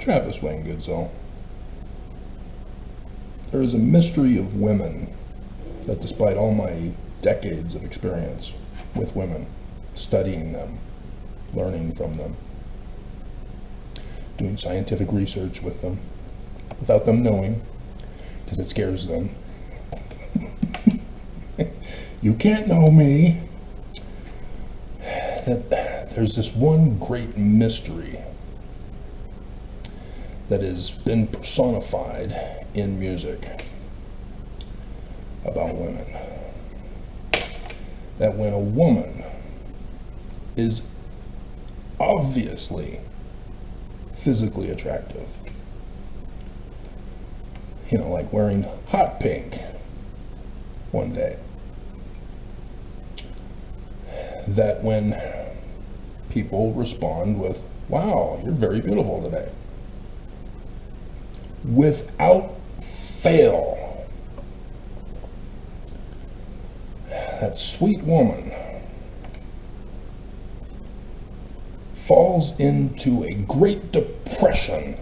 Travis Wayne Goodsell. There is a mystery of women that, despite all my decades of experience with women, studying them, learning from them, doing scientific research with them, without them knowing, because it scares them. You can't know me. That there's this one great mystery that has been personified in music about women. That when a woman is obviously physically attractive, like wearing hot pink one day, that when people respond with, "Wow, you're very beautiful today," without fail, that sweet woman falls into a great depression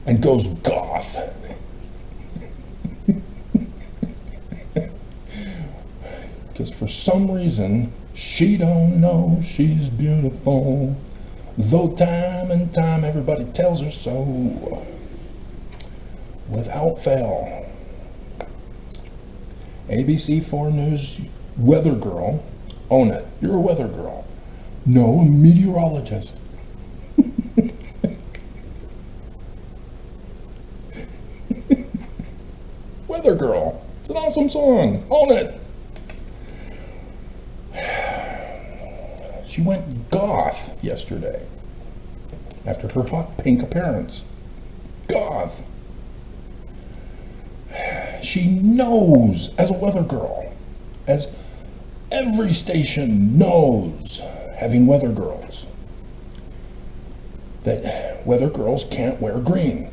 and goes goth. Because for some reason, she don't know she's beautiful, though time and time everybody tells her so. Without fail. ABC4 News weather girl, own it. You're a weather girl. No, a meteorologist. Weather girl. It's an awesome song. Own it. She went goth yesterday after her hot pink appearance. Goth. She knows, as a weather girl, as every station knows, having weather girls, that weather girls can't wear green.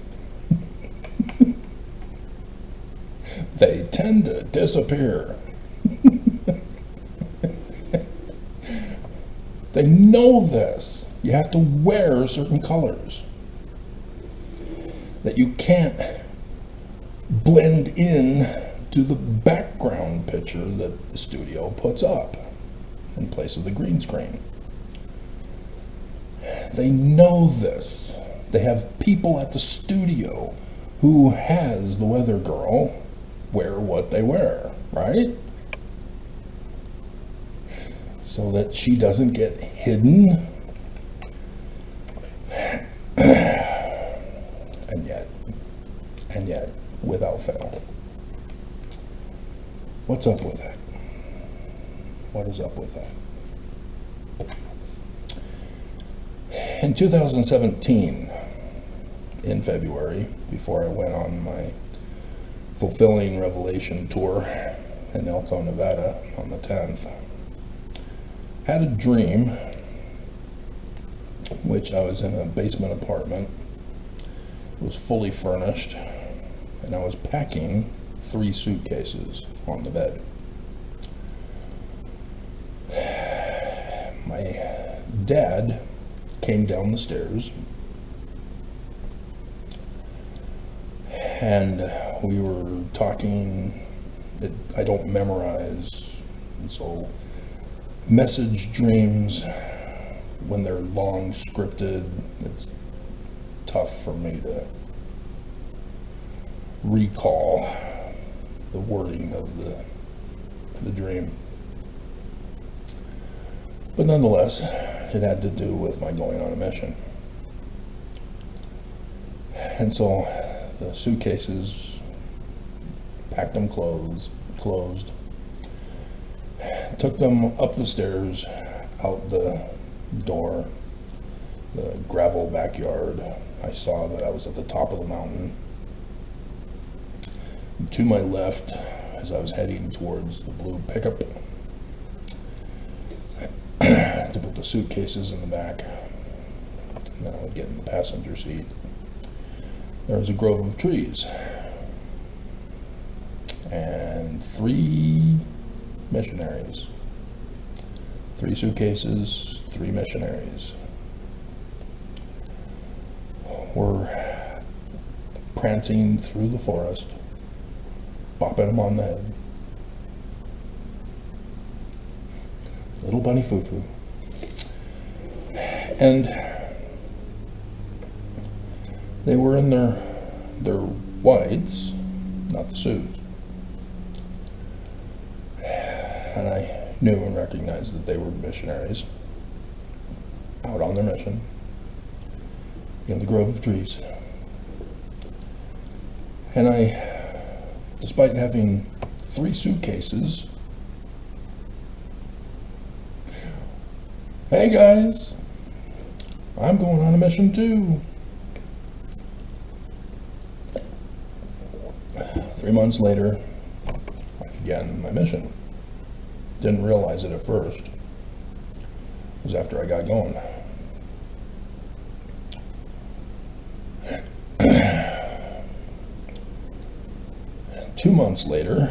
They tend to disappear. They know this. You have to wear certain colors. That you can't blend in to the background picture that the studio puts up in place of the green screen. They know this. They have people at the studio who has the weather girl wear what they wear, right? So that she doesn't get hidden. And yet, without fail. What's up with that? What is up with that? In 2017, in February, before I went on my Fulfilling Revelation tour in Elko, Nevada on the 10th, had a dream in which I was in a basement apartment. It was fully furnished, and I was packing 3 suitcases on the bed. My dad came down the stairs, and we were talking. I don't memorize, and so message dreams, when they're long scripted, it's tough for me to recall the wording of the dream. But nonetheless, it had to do with my going on a mission. And so the suitcases, packed them closed, took them up the stairs, out the door, the gravel backyard. I saw that I was at the top of the mountain. To my left, as I was heading towards the blue pickup, to put the suitcases in the back, and then I would get in the passenger seat, there was a grove of trees, and 3 missionaries, 3 suitcases, 3 missionaries. We're prancing through the forest, bopping them on the head. Little bunny foo-foo. And they were in their whites, not the suits. And I knew and recognized that they were missionaries out on their mission in the grove of trees. And I, despite having 3 suitcases, hey guys, I'm going on a mission too. 3 months later, I began my mission. Didn't realize it at first. It was after I got going. Two months later,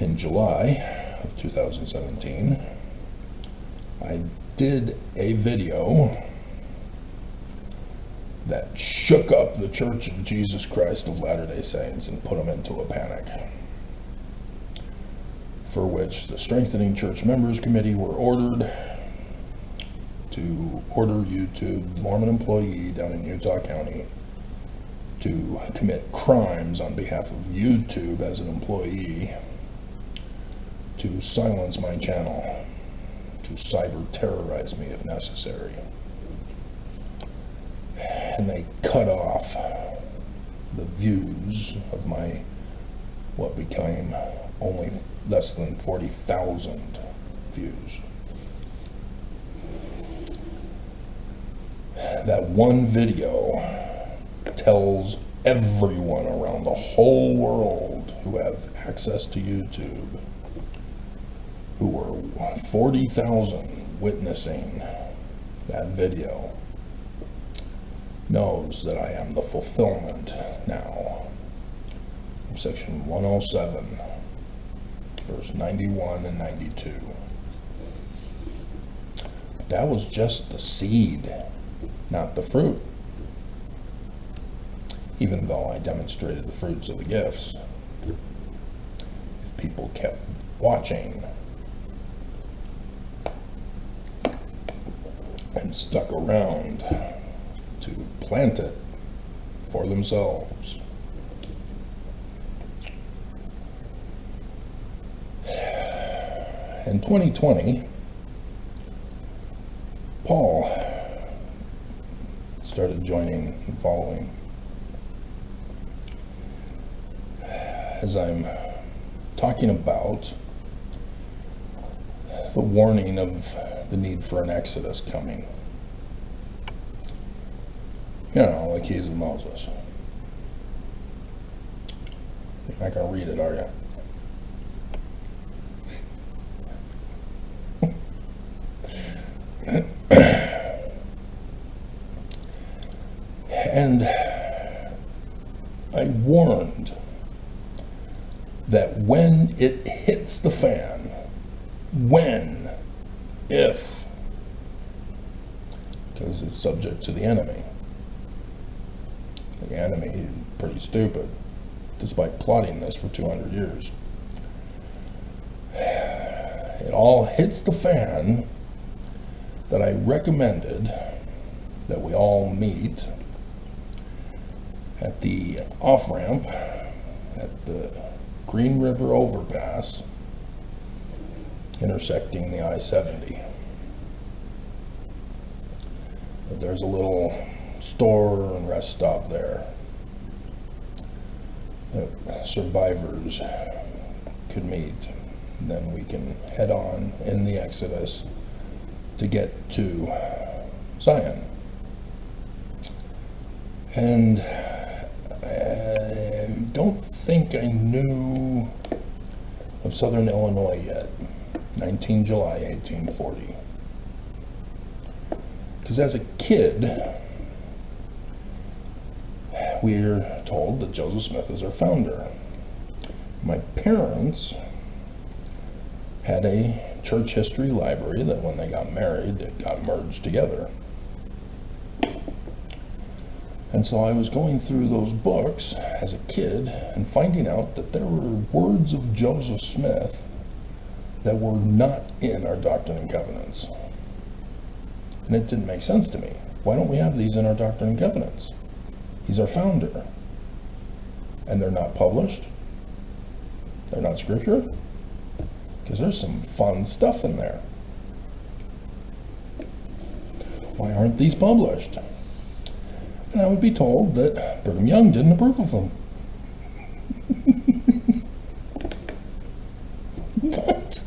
in July of 2017, I did a video that shook up the Church of Jesus Christ of Latter-day Saints and put them into a panic, for which the Strengthening Church Members Committee were ordered to order YouTube, Mormon employee down in Utah County, to commit crimes on behalf of YouTube as an employee, to silence my channel, to cyber terrorize me if necessary. And they cut off the views of my, what became only less than 40,000 views. That one video tells everyone around the whole world who have access to YouTube, who were 40,000 witnessing that video, knows that I am the fulfillment now of section 107, verse 91 and 92. That was just the seed, not the fruit. Even though I demonstrated the fruits of the gifts, if people kept watching and stuck around to plant it for themselves. In 2020, Paul started joining and following. As I'm talking about the warning of the need for an exodus coming. You know, like he's Moses. You're not going to read it, are you? And I warned that when it hits the fan, if, because it's subject to the enemy. The enemy is pretty stupid, despite plotting this for 200 years. It all hits the fan that I recommended that we all meet at the off-ramp at the Green River overpass intersecting the I-70. There's a little store and rest stop there. Survivors could meet. Then we can head on in the Exodus to get to Zion. And I don't think I knew of Southern Illinois yet. 19 July 1840. Because as a kid, we're told that Joseph Smith is our founder. My parents had a church history library that when they got married, it got merged together. And so I was going through those books as a kid and finding out that there were words of Joseph Smith that were not in our Doctrine and Covenants. And it didn't make sense to me. Why don't we have these in our Doctrine and Covenants? He's our founder. And they're not published? They're not scripture? Because there's some fun stuff in there. Why aren't these published? And I would be told that Brigham Young didn't approve of them. What?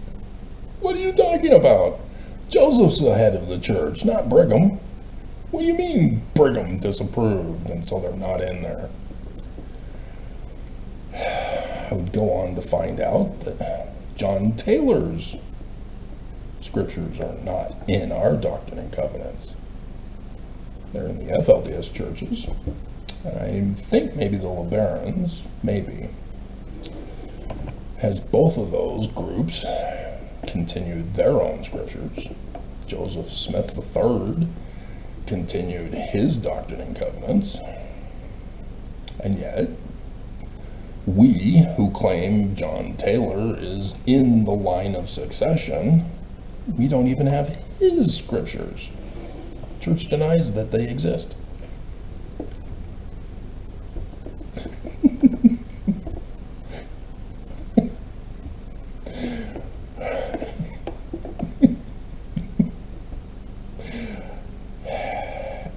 What are you talking about? Joseph's the head of the church, not Brigham. What do you mean Brigham disapproved and so they're not in there? I would go on to find out that John Taylor's scriptures are not in our Doctrine and Covenants. They're in the FLDS churches. And I think maybe the LeBarons, maybe, has both of those groups continued their own scriptures. Joseph Smith III continued his Doctrine and Covenants. And yet, we who claim John Taylor is in the line of succession, we don't even have his scriptures. Church denies that they exist.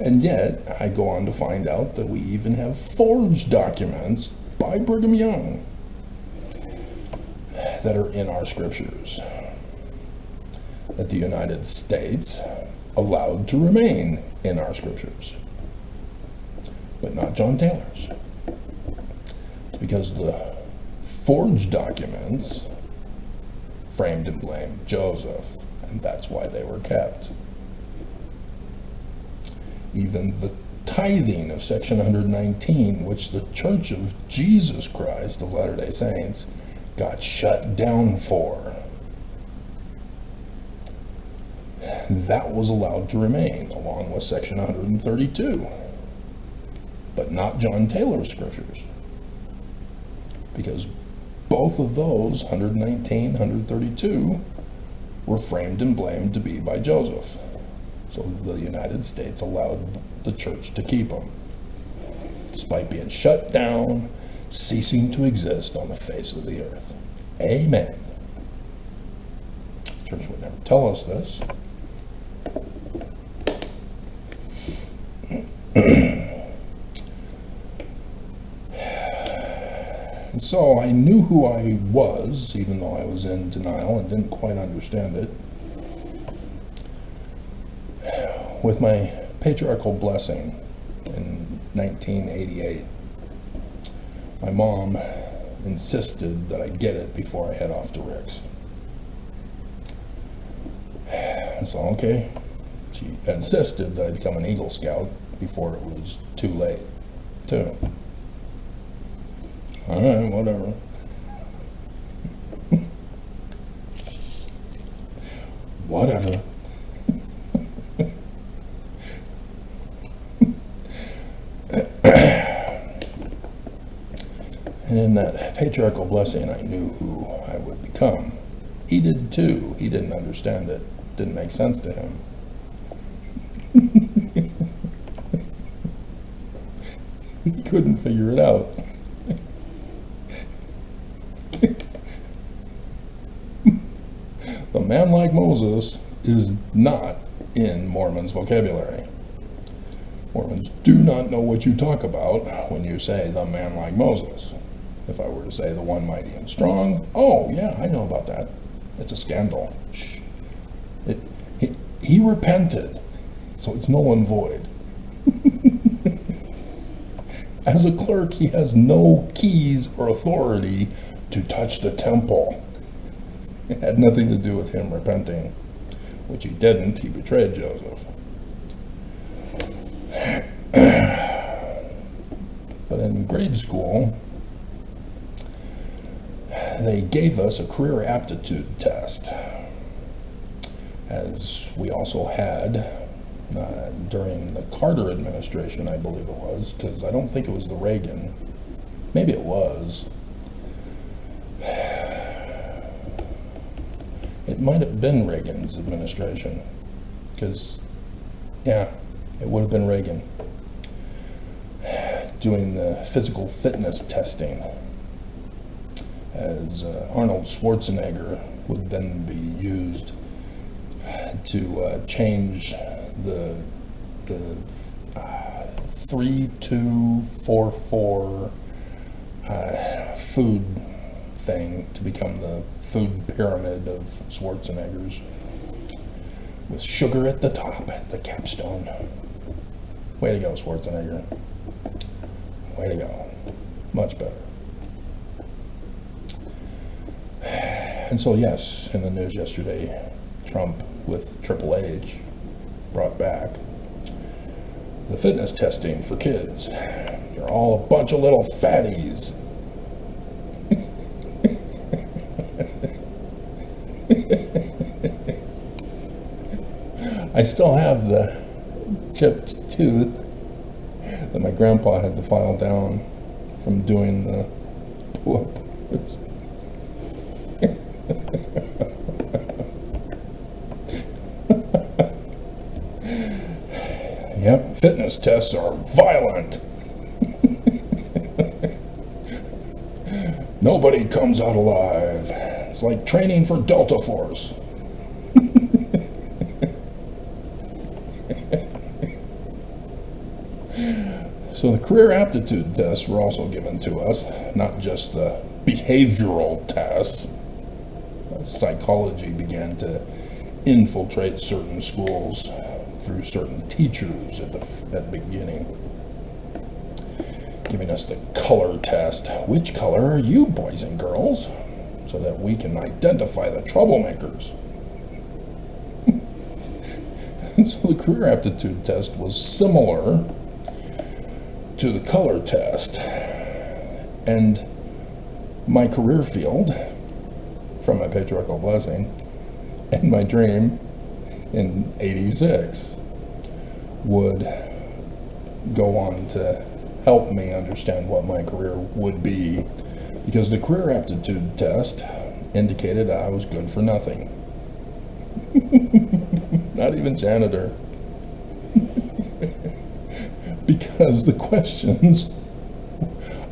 And yet, I go on to find out that we even have forged documents by Brigham Young that are in our scriptures, that the United States allowed to remain in our scriptures, but not John Taylor's. It's because the forged documents framed and blamed Joseph, and that's why they were kept. Even the tithing of section 119, which the Church of Jesus Christ of Latter-day Saints got shut down for, that was allowed to remain, along with section 132, but not John Taylor's scriptures, because both of those, 119, 132, were framed and blamed to be by Joseph. So the United States allowed the church to keep them, despite being shut down, ceasing to exist on the face of the earth. Amen. The church would never tell us this. And so I knew who I was, even though I was in denial and didn't quite understand it. With my patriarchal blessing in 1988, my mom insisted that I get it before I head off to Rick's. So, okay, she insisted that I become an Eagle Scout before it was too late, too. All right, whatever. Whatever. And in that patriarchal blessing, I knew who I would become. He did too. He didn't understand it. It didn't make sense to him. He couldn't figure it out. The man like Moses is not in Mormons' vocabulary. Mormons do not know what you talk about when you say the man like Moses. If I were to say the one mighty and strong, oh yeah, I know about that. It's a scandal. Shh. He repented, so it's null and void. As a clerk, he has no keys or authority to touch the temple. It had nothing to do with him repenting, which he didn't. He betrayed Joseph. But in grade school, they gave us a career aptitude test, as we also had during the Carter administration, I believe it was, because I don't think it was the Reagan. Maybe it was. It might have been Reagan's administration, because, yeah, it would have been Reagan, doing the physical fitness testing, as Arnold Schwarzenegger would then be used to change the 3244 food thing to become the food pyramid of Schwarzenegger's, with sugar at the top, at the capstone. Way to go, Schwarzenegger. Way to go. Much better. And so, yes, in the news yesterday, Trump with Triple H brought back the fitness testing for kids. You're all a bunch of little fatties. I still have the chipped tooth that my grandpa had to file down from doing the pull-ups. Yep, fitness tests are violent. Nobody comes out alive. It's like training for Delta Force. So the career aptitude tests were also given to us, not just the behavioral tests. Psychology began to infiltrate certain schools through certain teachers at the beginning, giving us the color test. Which color are you, boys and girls? So that we can identify the troublemakers. And so the career aptitude test was similar to the color test. And my career field, from my patriarchal blessing, and my dream in '86 would go on to help me understand what my career would be, because the career aptitude test indicated I was good for nothing. Not even janitor. Because the questions,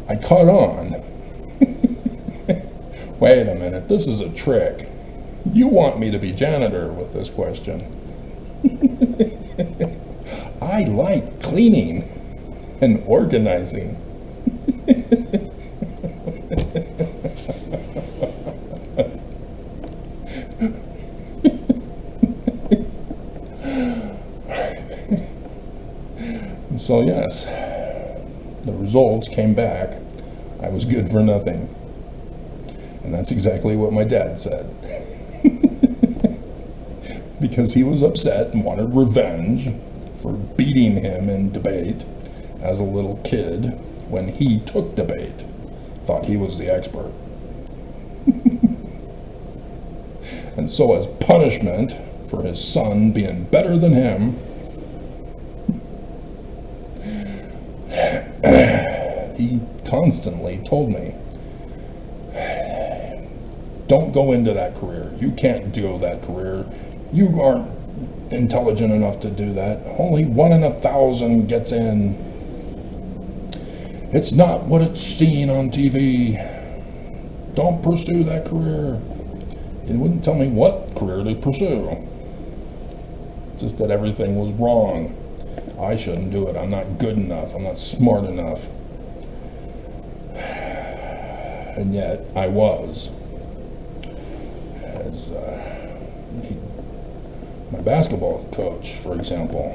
I caught on. Wait a minute, this is a trick. You want me to be janitor with this question. I like cleaning and organizing. So yes, the results came back. I was good for nothing. And that's exactly what my dad said. Because he was upset and wanted revenge for beating him in debate as a little kid when he took debate. Thought he was the expert. And so as punishment for his son being better than him, he constantly told me, don't go into that career. You can't do that career. You aren't intelligent enough to do that. Only 1 in 1,000 gets in. It's not what it's seen on TV. Don't pursue that career. He wouldn't tell me what career to pursue. Just that everything was wrong. I shouldn't do it. I'm not good enough. I'm not smart enough. And yet, I was. As my basketball coach, for example,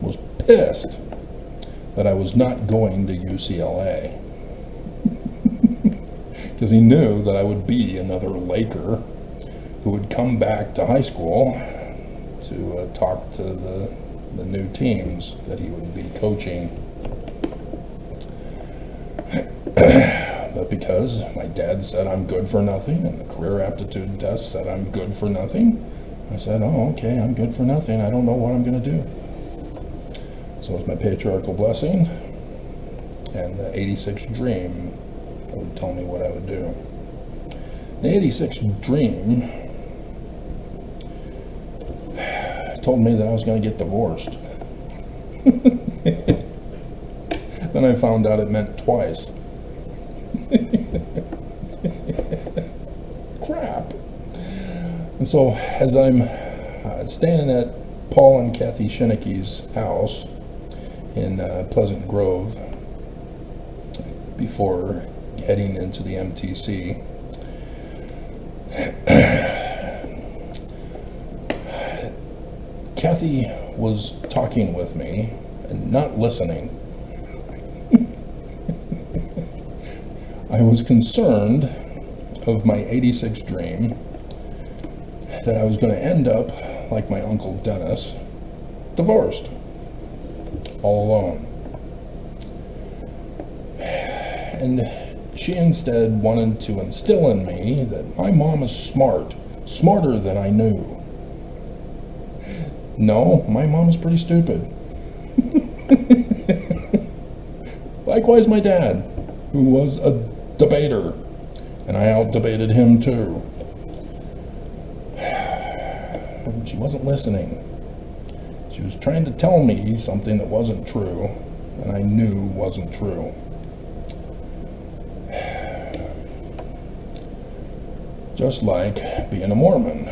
was pissed that I was not going to UCLA. Because he knew that I would be another Laker who would come back to high school to talk to the new teams that he would be coaching. But because because my dad said I'm good for nothing, and the career aptitude test said I'm good for nothing. I said, oh, okay, I'm good for nothing. I don't know what I'm going to do. So it's my patriarchal blessing and the 86 dream that would tell me what I would do. The 86 dream told me that I was going to get divorced. Then I found out it meant twice. Crap. And so as I'm staying at Paul and Kathy Schinicki's house in Pleasant Grove before heading into the MTC, Kathy was talking with me and not listening. I was concerned of my 86 dream that I was going to end up like my Uncle Dennis, divorced, all alone. And she instead wanted to instill in me that my mom is smart, smarter than I knew. No, my mom is pretty stupid. Likewise, my dad, who was a debater, and I out-debated him too. She wasn't listening. She was trying to tell me something that wasn't true, and I knew wasn't true. Just like being a Mormon,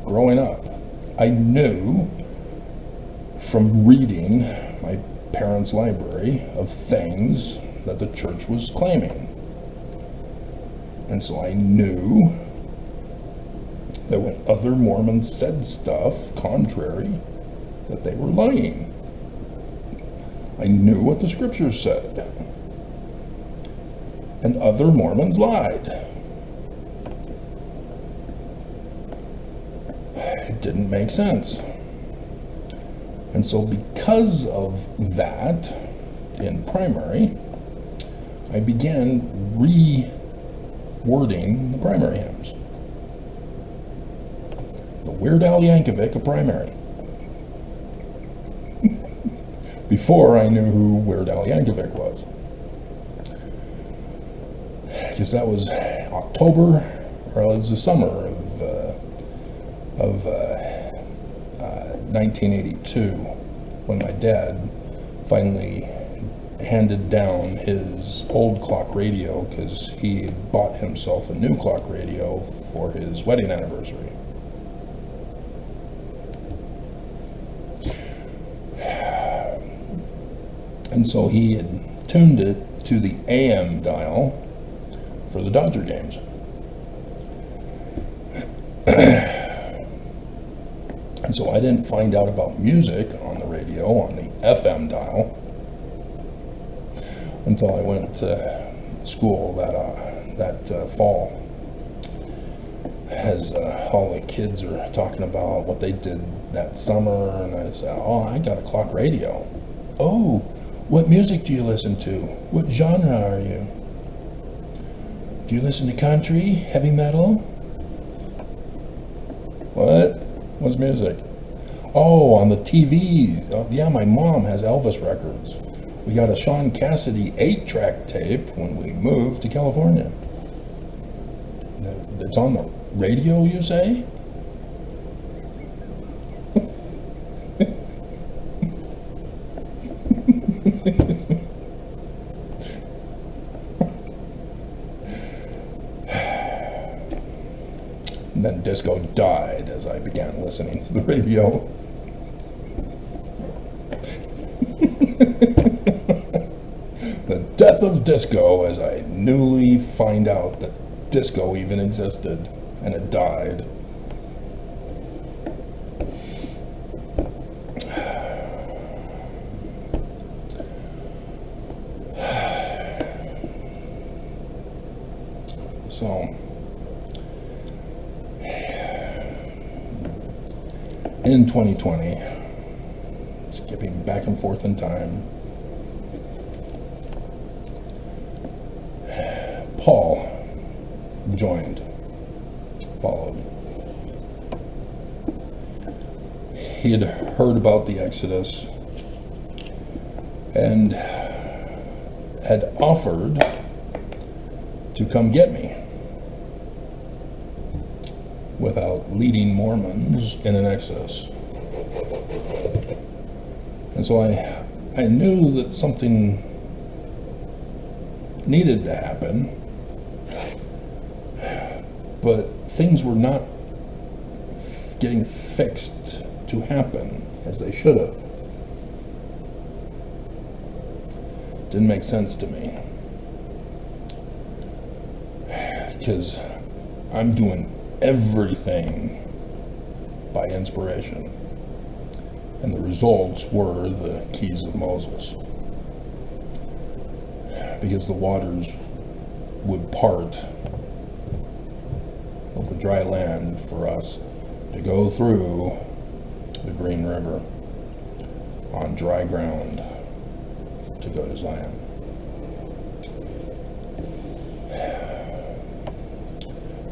growing up. I knew from reading my parents' library of things that the church was claiming. And so I knew that when other Mormons said stuff contrary, that they were lying. I knew what the scriptures said. And other Mormons lied. It didn't make sense. And so because of that, in primary, I began rewording the primary hymns. The Weird Al Yankovic of primary. Before I knew who Weird Al Yankovic was. Because that was October, or it was the summer of 1982, when my dad finally handed down his old clock radio because he had bought himself a new clock radio for his wedding anniversary. And so he had tuned it to the AM dial for the Dodger games. And so I didn't find out about music on the radio on the FM dial until I went to school that fall. As all the kids are talking about what they did that summer, and I said, oh, I got a clock radio. Oh, what music do you listen to? What genre are you? Do you listen to country, heavy metal? What? What's music? Oh, on the TV. Oh, yeah, my mom has Elvis records. We got a Sean Cassidy 8-track tape when we moved to California. It's on the radio, you say? And then disco died as I began listening to the radio. The death of disco as I newly find out that disco even existed, and it died. So, in 2020, skipping back and forth in time, Paul followed. He had heard about the Exodus and had offered to come get me without leading Mormons in an Exodus. And so I knew that something needed to happen, but things were not getting fixed to happen as they should have. Didn't make sense to me, because I'm doing everything by inspiration, and the results were the keys of Moses, because the waters would part over dry land for us to go through the Green River on dry ground to go to Zion.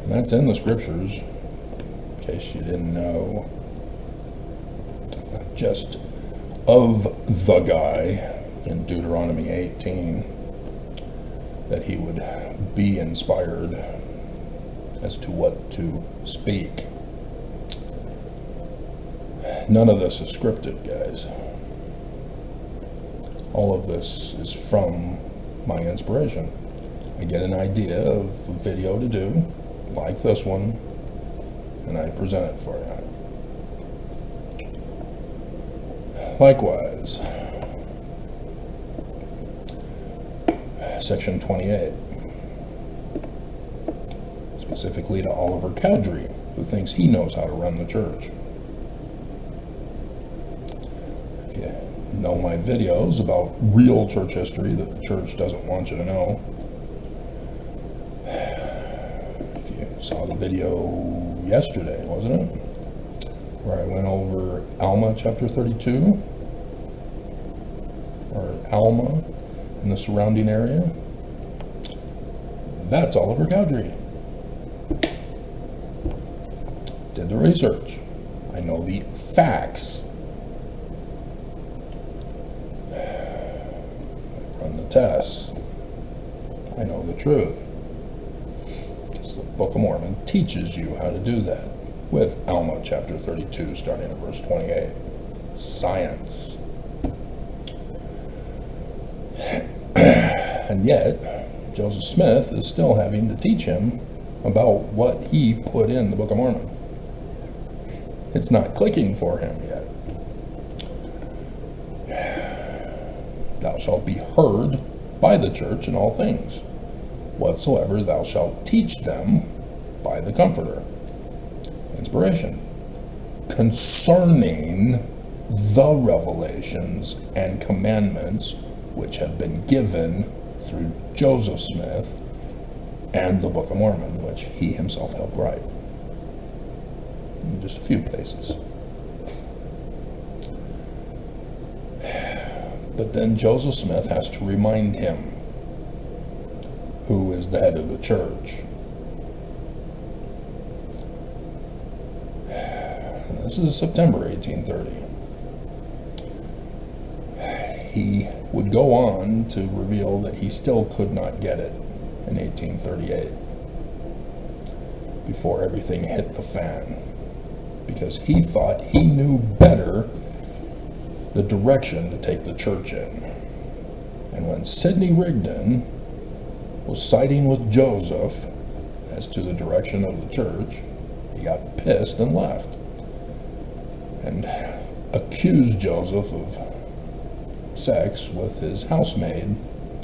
And that's in the scriptures, in case you didn't know. Not just of the guy in Deuteronomy 18, that he would be inspired as to what to speak. None of this is scripted, guys. All of this is from my inspiration. I get an idea of a video to do, like this one, and I present it for you. Likewise, section 28, specifically to Oliver Cowdery, who thinks he knows how to run the church. If you know my videos about real church history that the church doesn't want you to know, if you saw the video yesterday, wasn't it, where I went over Alma chapter 32, or Alma and the surrounding area, that's Oliver Cowdery. Did the research. I know the facts. I've run the tests. I know the truth. Because the Book of Mormon teaches you how to do that with Alma chapter 32, starting at verse 28. Science. And yet, Joseph Smith is still having to teach him about what he put in the Book of Mormon. It's not clicking for him yet. Thou shalt be heard by the church in all things, whatsoever thou shalt teach them by the Comforter. Inspiration. Concerning the revelations and commandments which have been given through Joseph Smith and the Book of Mormon, which he himself helped write. In just a few places. But then Joseph Smith has to remind him who is the head of the church. And this is September 1830. He would go on to reveal that he still could not get it in 1838, before everything hit the fan, because he thought he knew better the direction to take the church in. And when Sidney Rigdon was siding with Joseph as to the direction of the church, he got pissed and left, and accused Joseph of sex with his housemaid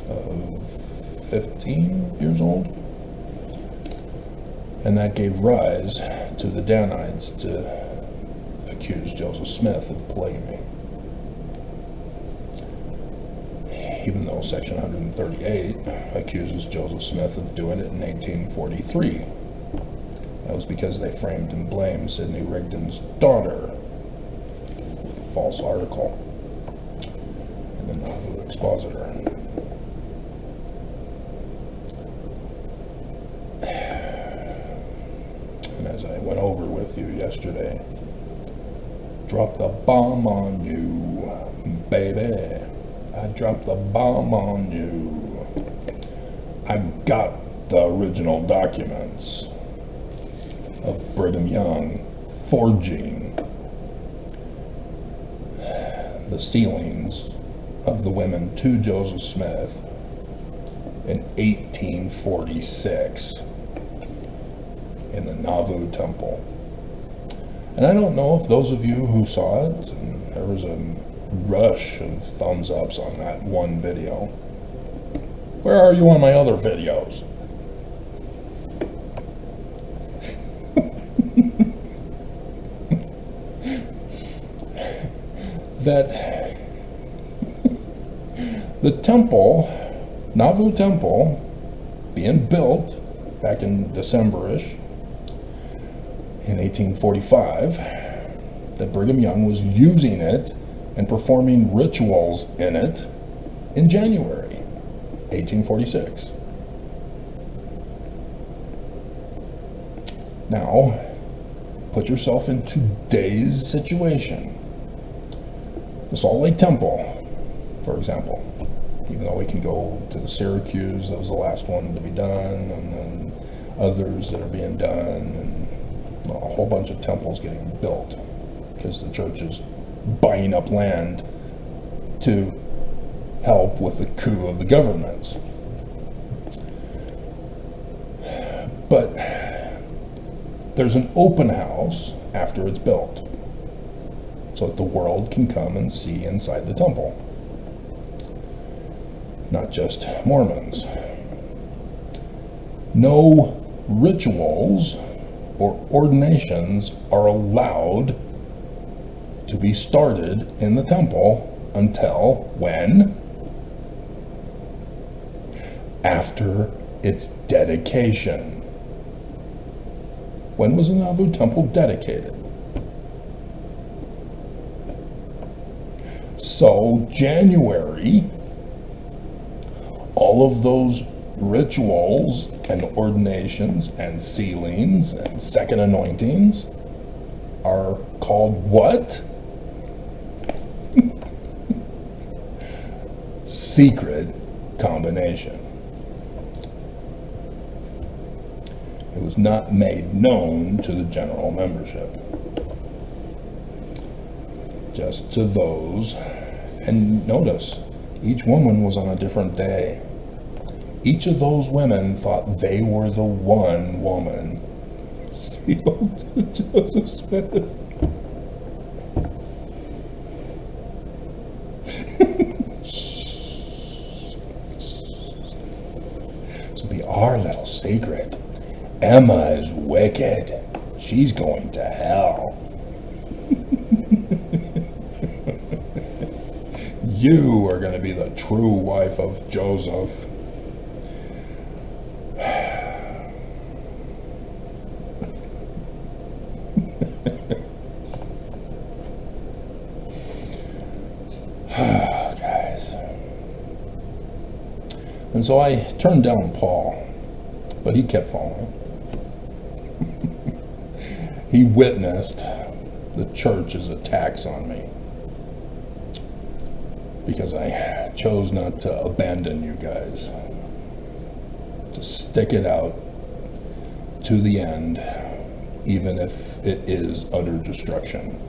of 15 years old. And that gave rise to the Danites to accuse Joseph Smith of polygamy. Even though section 138 accuses Joseph Smith of doing it in 1843. That was because they framed and blamed Sidney Rigdon's daughter with a false article in the novel Expositor. went over with you yesterday. Drop the bomb on you, baby. I dropped the bomb on you. I got the original documents of Brigham Young forging the sealings of the women to Joseph Smith in 1846 in the Nauvoo Temple. And I don't know if those of you who saw it, and there was a rush of thumbs ups on that one video. Where are you on my other videos? That the temple, Nauvoo Temple, being built back in December-ish in 1845, that Brigham Young was using it and performing rituals in it in January 1846. Now, put yourself in today's situation. The Salt Lake Temple, for example, even though we can go to the Syracuse, that was the last one to be done, and then others that are being done, and a whole bunch of temples getting built because the church is buying up land to help with the coup of the governments. But there's an open house after it's built, so that the world can come and see inside the temple. Not just Mormons. No rituals or ordinations are allowed to be started in the temple until when? After its dedication. When was the Nauvoo Temple dedicated? So, January, all of those rituals and ordinations and sealings and second anointings are called what? Secret combination. It was not made known to the general membership. Just to those, and notice, each woman was on a different day. Each of those women thought they were the one woman sealed to Joseph Smith. This will be our little secret. Emma is wicked. She's going to hell. You are going to be the true wife of Joseph. Guys. And so I turned down Paul, but he kept following. He witnessed the church's attacks on me because I chose not to abandon you guys, to stick it out to the end, even if it is utter destruction,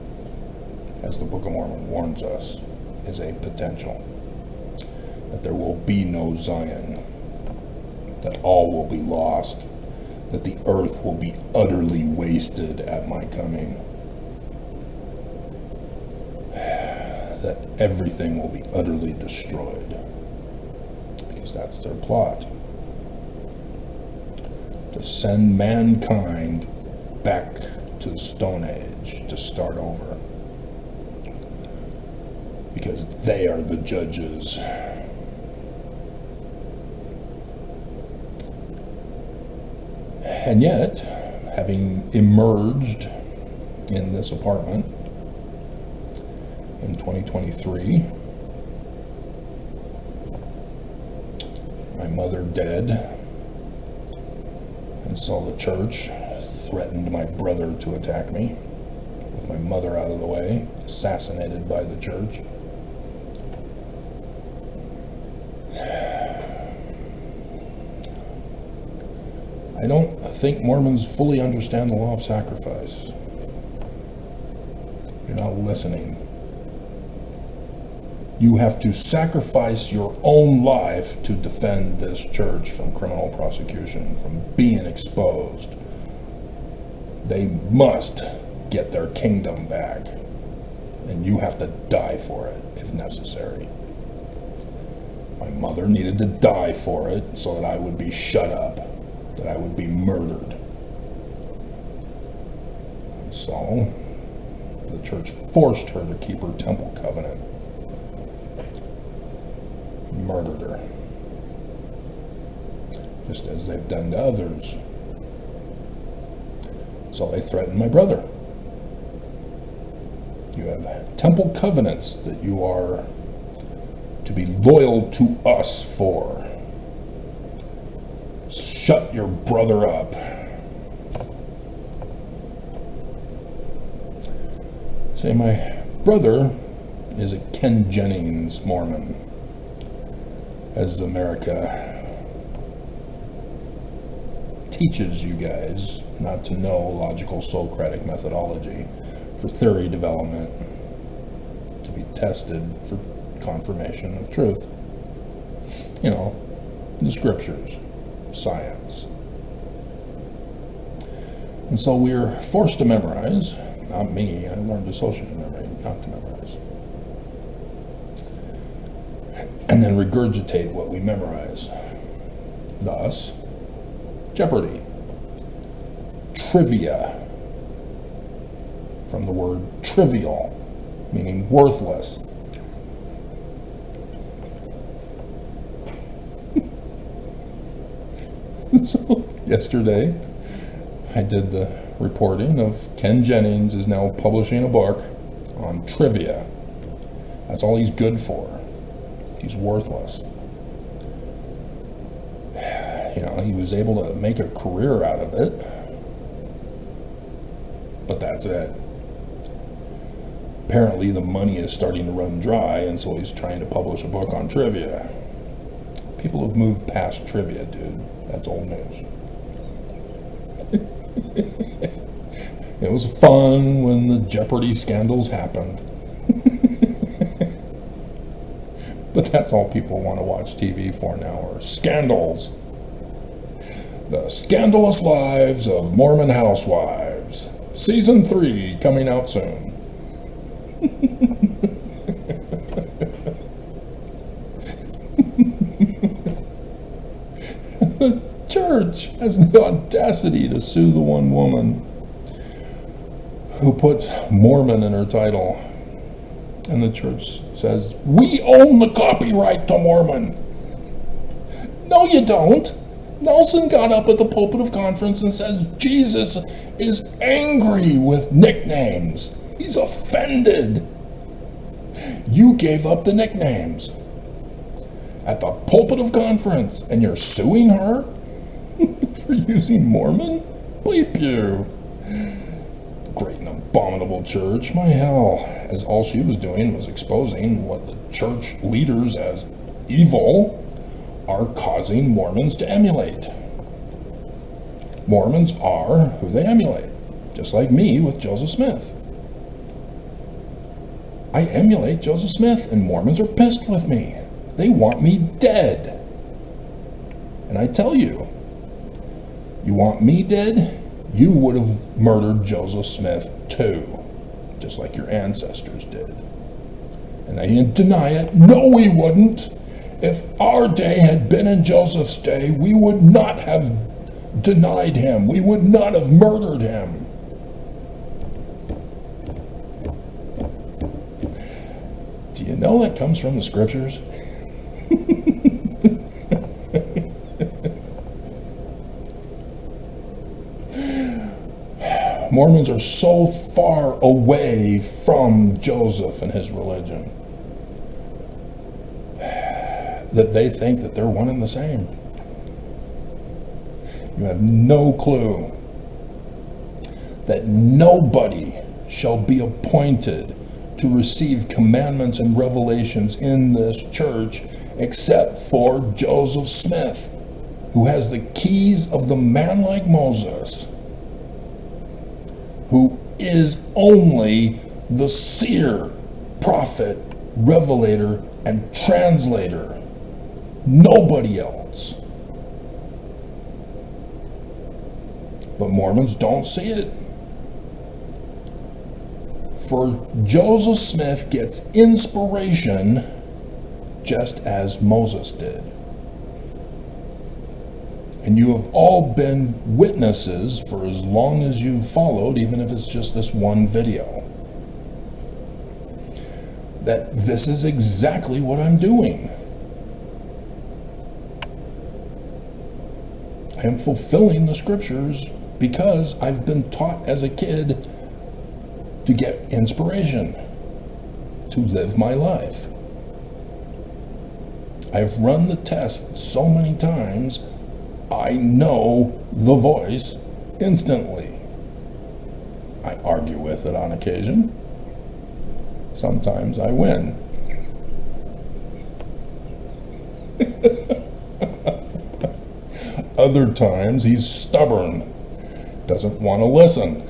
as the Book of Mormon warns us, is a potential, that there will be no Zion, that all will be lost, that the earth will be utterly wasted at my coming, that everything will be utterly destroyed, because that's their plot, to send mankind back to the Stone Age, to start over, because they are the judges. And yet, having emerged in this apartment in 2023, my mother dead, and saw the church threatened my brother to attack me, with my mother out of the way, assassinated by the church. I don't think Mormons fully understand the law of sacrifice. You're not listening. You have to sacrifice your own life to defend this church from criminal prosecution, from being exposed. They must get their kingdom back, and you have to die for it if necessary. My mother needed to die for it so that I would be shut up, that I would be murdered. And so, the church forced her to keep her temple covenant. Murdered her, just as they've done to others. So they threatened my brother. You have temple covenants that you are to be loyal to us for. Shut your brother up. Say, my brother is a Ken Jennings Mormon, as America teaches you guys not to know logical Socratic methodology for theory development, to be tested for confirmation of truth. You know, the scriptures, science. And so we're forced to memorize. Not me, I learned dissociative memory, not to memorize. And then regurgitate what we memorize. Thus, Jeopardy. Trivia, from the word trivial, meaning worthless. So, yesterday, I did the reporting of Ken Jennings is now publishing a book on trivia. That's all he's good for. He's worthless. You know, he was able to make a career out of it, but that's it. Apparently the money is starting to run dry, and so he's trying to publish a book on trivia. People have moved past trivia, dude. That's old news. It was fun when the Jeopardy scandals happened. But that's all people want to watch TV for now, are scandals. The Scandalous Lives of Mormon Housewives. Season 3 coming out soon. The church has the audacity to sue the one woman who puts Mormon in her title. And the church says, we own the copyright to Mormon. No, you don't. Nelson got up at the pulpit of conference and says Jesus is angry with nicknames. He's offended. You gave up the nicknames at the pulpit of conference, and you're suing her for using Mormon? Bleep you. Great and abominable church. My hell, as all she was doing was exposing what the church leaders as evil are causing Mormons to emulate. Mormons are who they emulate, just like me with Joseph Smith. I emulate Joseph Smith, and Mormons are pissed with me. They want me dead. And I tell you, you want me dead? You would have murdered Joseph Smith too, just like your ancestors did. And they didn't deny it. No, we wouldn't. If our day had been in Joseph's day, we would not have denied him. We would not have murdered him. Do you know that comes from the scriptures? Mormons are so far away from Joseph and his religion that they think that they're one and the same. You have no clue that nobody shall be appointed to receive commandments and revelations in this church except for Joseph Smith, who has the keys of the man like Moses, who is only the seer, prophet, revelator, and translator. Nobody else. But Mormons don't see it. For Joseph Smith gets inspiration just as Moses did. And you have all been witnesses for as long as you've followed, even if it's just this one video, that this is exactly what I'm doing. I am fulfilling the scriptures because I've been taught as a kid to get inspiration to live my life. I've run the test so many times, I know the voice instantly. I argue with it on occasion. Sometimes I win. Other times he's stubborn, doesn't want to listen.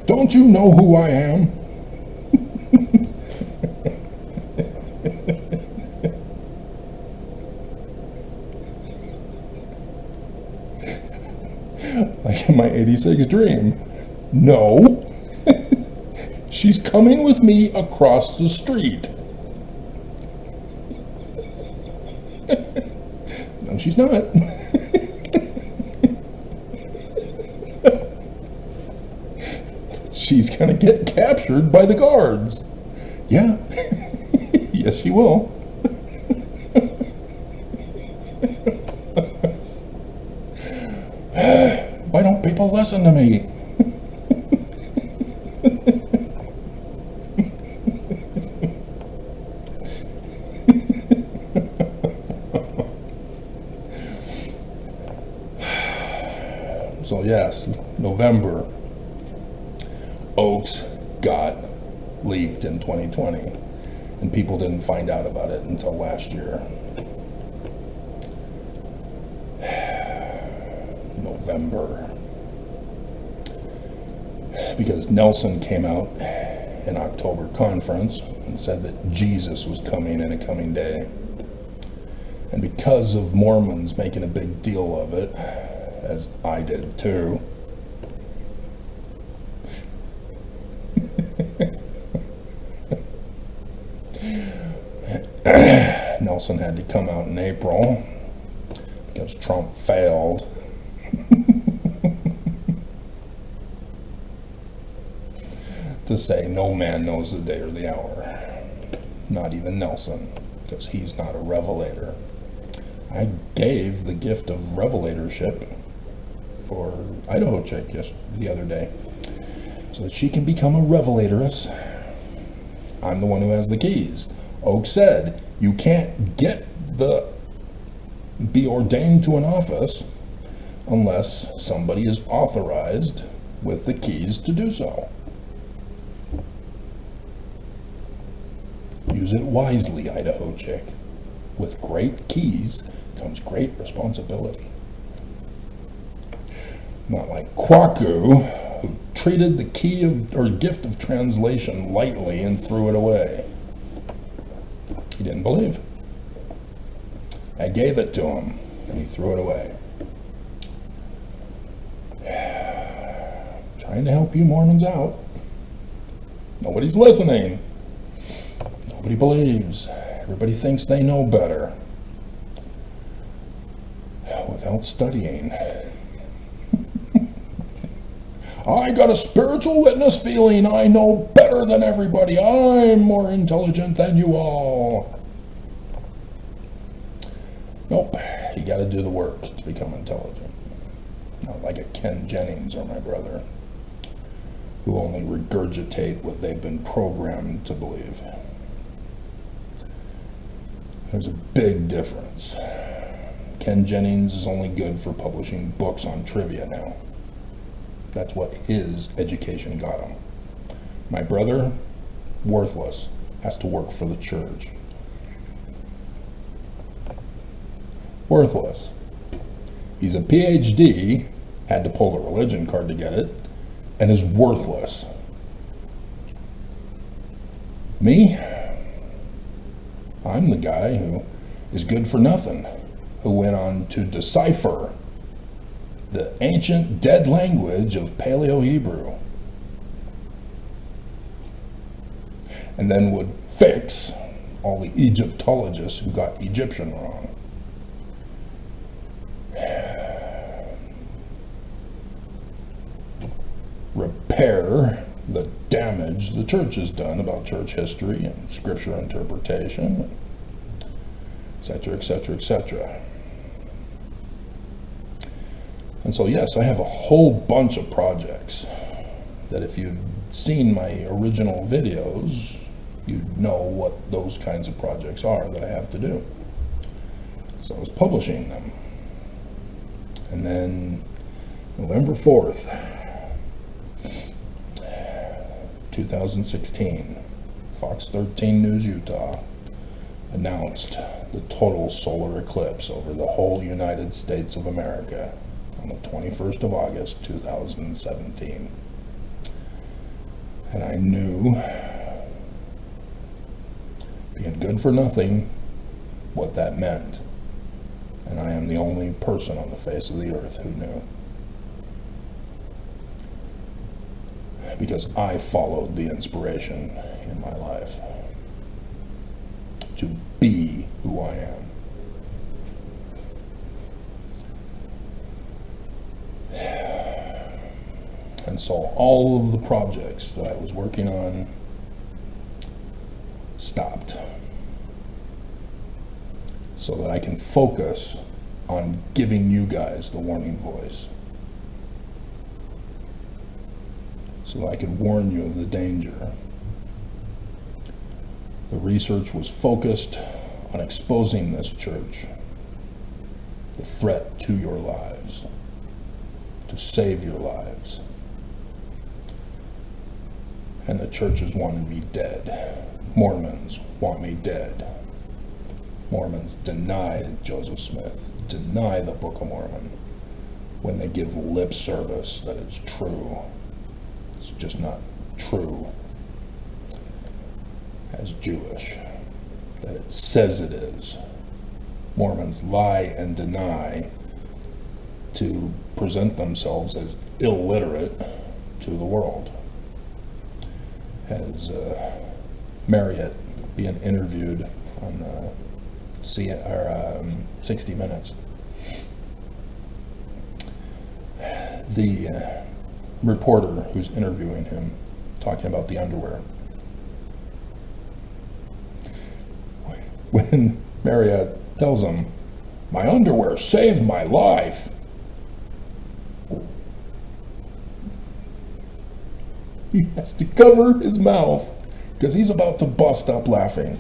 Don't you know who I am? Like in my 86 dream. No. She's coming with me across the street. No, she's not. She's gonna get captured by the guards. Yeah. Yes, she will. Why don't people listen to me? So yes, November, Oaks got leaked in 2020, and people didn't find out about it until last year. November. Because Nelson came out in October conference and said that Jesus was coming in a coming day. And because of Mormons making a big deal of it, as I did too, Nelson had to come out in April because Trump failed. To say no man knows the day or the hour, not even Nelson, because he's not a revelator. I gave the gift of revelatorship for Idaho chick the other day, so that she can become a revelatoress. I'm the one who has the keys. Oak said you can't be ordained to an office unless somebody is authorized with the keys to do so. Use it wisely, Idaho chick. With great keys comes great responsibility. Not like Kwaku, who treated the key or gift of translation lightly and threw it away. He didn't believe. I gave it to him, and he threw it away. Trying to help you Mormons out. Nobody's listening. Nobody believes. Everybody thinks they know better. Without studying. I got a spiritual witness feeling I know better than everybody. I'm more intelligent than you all. Nope. You got to do the work to become intelligent. Not like a Ken Jennings or my brother, who only regurgitate what they've been programmed to believe. There's a big difference. Ken Jennings is only good for publishing books on trivia now. That's what his education got him. My brother, worthless, has to work for the church. Worthless. He's a PhD, had to pull a religion card to get it, and is worthless. Me? I'm the guy who is good for nothing, who went on to decipher the ancient dead language of Paleo-Hebrew, and then would fix all the Egyptologists who got Egyptian wrong. Repair the damage the church has done about church history and scripture interpretation, etc., etc., etc. And so, yes, I have a whole bunch of projects that if you'd seen my original videos, you'd know what those kinds of projects are that I have to do. So I was publishing them. And then November 4th, 2016, Fox 13 News Utah announced the total solar eclipse over the whole United States of America on the 21st of August, 2017. And I knew, being good for nothing, what that meant. And I am the only person on the face of the earth who knew. Because I followed the inspiration in my life to be who I am. And so all of the projects that I was working on stopped so that I can focus on giving you guys the warning voice. So that I could warn you of the danger. The research was focused on exposing this church, the threat to your lives, to save your lives. And the churches wanted me dead. Mormons want me dead. Mormons deny Joseph Smith, deny the Book of Mormon, when they give lip service that it's true. It's just not true as Jewish, that it says it is. Mormons lie and deny to present themselves as illiterate to the world. As Marriott being interviewed on 60 Minutes. The reporter who's interviewing him, talking about the underwear. When Marriott tells him, "My underwear saved my life," he has to cover his mouth because he's about to bust up laughing.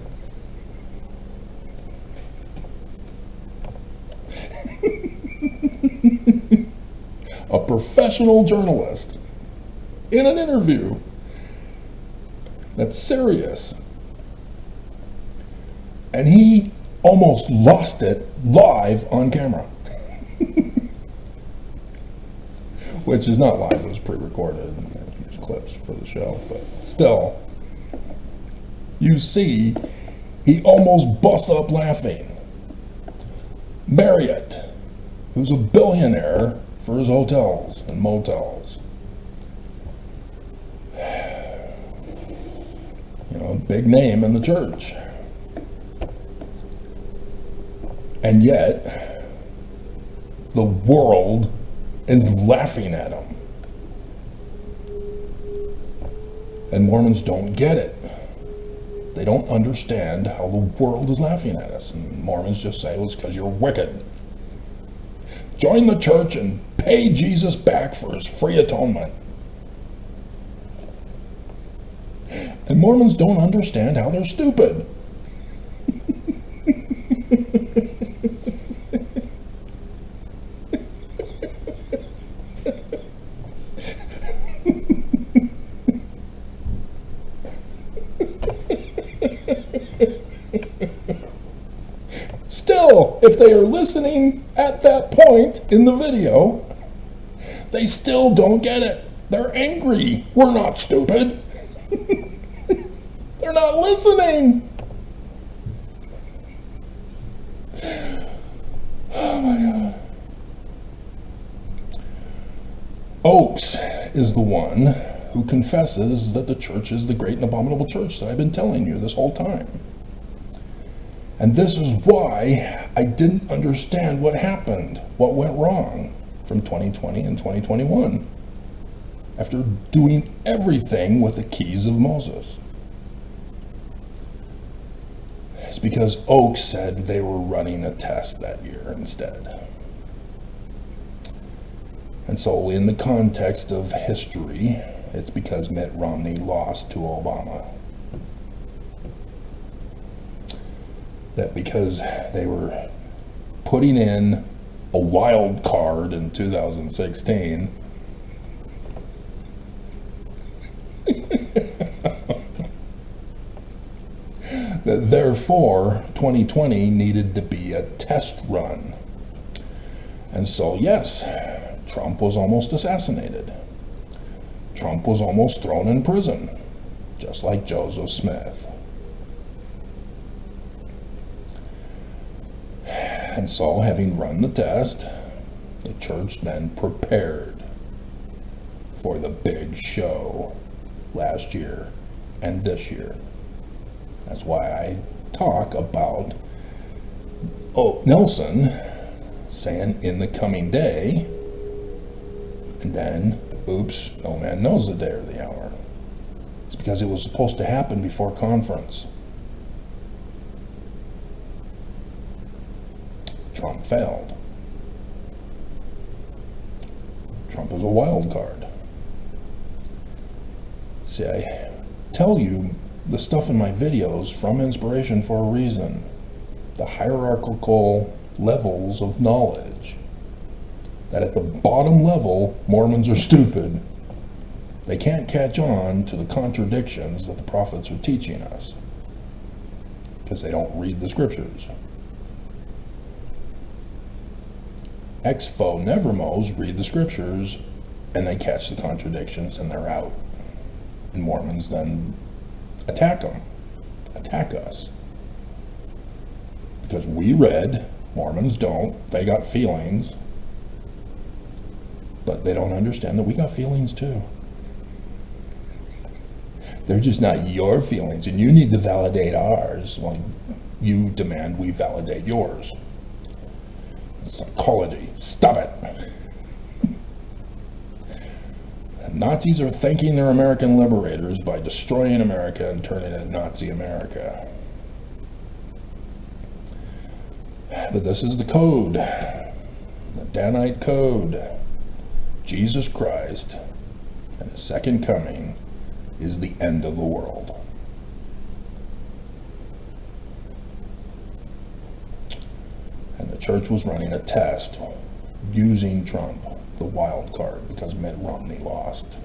A professional journalist in an interview that's serious. And he almost lost it live on camera. Which is not live, it was pre-recorded. There's clips for the show, but still, you see, he almost busts up laughing. Marriott, who's a billionaire for his hotels and motels. You know, big name in the church. And yet, the world is laughing at him. And Mormons don't get it. They don't understand how the world is laughing at us. And Mormons just say, well, it's because you're wicked. Join the church and pay Jesus back for his free atonement. And Mormons don't understand how they're stupid. if they are listening at that point in the video, they still don't get it. They're angry. We're not stupid. They're not listening. Oh my God. Oakes is the one who confesses that the church is the great and abominable church that I've been telling you this whole time. And this is why I didn't understand what happened, what went wrong from 2020 and 2021, after doing everything with the keys of Moses. It's because Oakes said they were running a test that year instead. And so in the context of history, it's because Mitt Romney lost to Obama. That because they were putting in a wild card in 2016, that therefore 2020 needed to be a test run. And so yes, Trump was almost assassinated. Trump was almost thrown in prison, just like Joseph Smith. And so, having run the test, the church then prepared for the big show last year and this year. That's why I talk about Nelson saying in the coming day, and then, oops, no man knows the day or the hour. It's because it was supposed to happen before conference. Trump failed. Trump is a wild card. See, I tell you the stuff in my videos from inspiration for a reason. The hierarchical levels of knowledge. That at the bottom level, Mormons are stupid. They can't catch on to the contradictions that the prophets are teaching us. Because they don't read the scriptures. Ex-fo nevermos read the scriptures and they catch the contradictions and they're out. And Mormons then attack us. Because we read, Mormons don't, they got feelings, but they don't understand that we got feelings too. They're just not your feelings, and you need to validate ours. Well, you demand we validate yours. Psychology. Stop it. Nazis are thanking their American liberators by destroying America and turning it Nazi America. But this is the code. The Danite code. Jesus Christ and his second coming is the end of the world. And the church was running a test using Trump, the wild card, because Mitt Romney lost.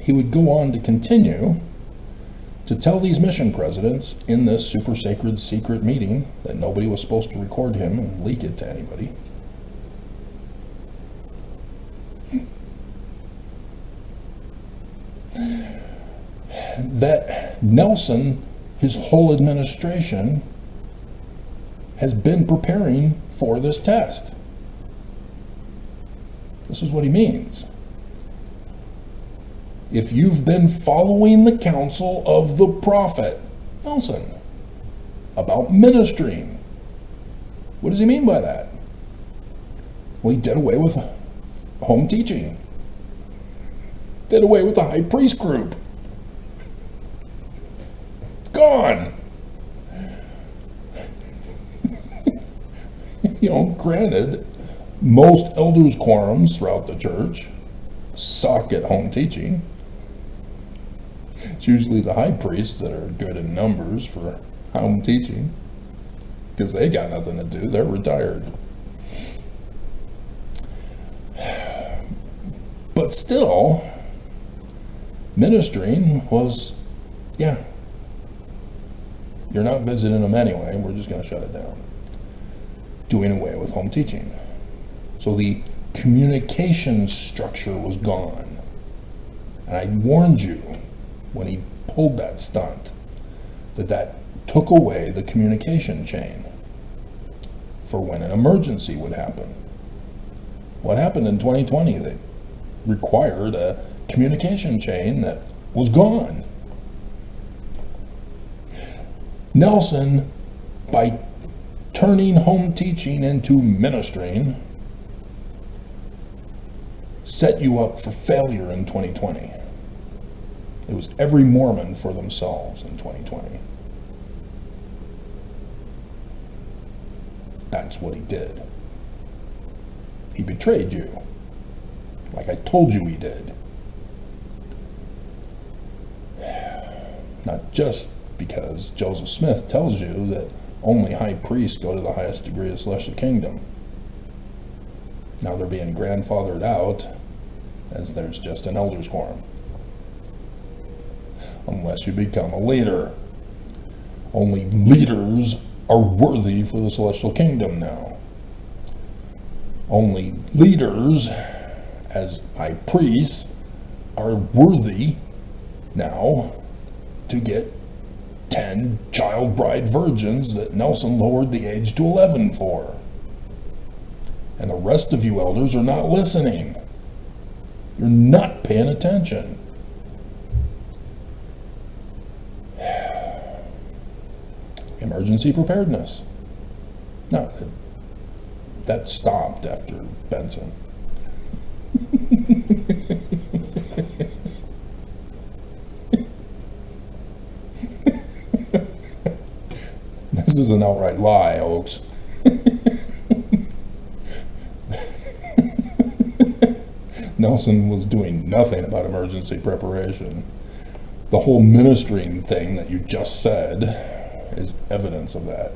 He would go on to continue to tell these mission presidents in this super sacred secret meeting that nobody was supposed to record him and leak it to anybody. That Nelson, his whole administration, has been preparing for this test. This is what he means. If you've been following the counsel of the prophet, Nelson, about ministering, what does he mean by that? Well, he did away with home teaching. Did away with the high priest group. Gone. Granted, most elders' quorums throughout the church suck at home teaching. It's usually the high priests that are good in numbers for home teaching because they got nothing to do. They're retired. But still, ministering was, You're not visiting them anyway. We're just going to shut it down. Doing away with home teaching. So the communication structure was gone. And I warned you when he pulled that stunt that took away the communication chain for when an emergency would happen. What happened in 2020? They required a communication chain that was gone. Nelson, by turning home teaching into ministering, set you up for failure in 2020. It was every Mormon for themselves in 2020. That's what he did. He betrayed you, like I told you he did. Not just because Joseph Smith tells you that only high priests go to the highest degree of the celestial kingdom. Now they're being grandfathered out as there's just an elders quorum. Unless you become a leader. Only leaders are worthy for the celestial kingdom now. Only leaders, as high priests, are worthy now to get 10 child bride virgins that Nelson lowered the age to 11 for. And the rest of you elders are not listening. You're not paying attention. Emergency preparedness. No, that stopped after Benson. This is an outright lie, Oaks. Nelson was doing nothing about emergency preparation. The whole ministering thing that you just said is evidence of that.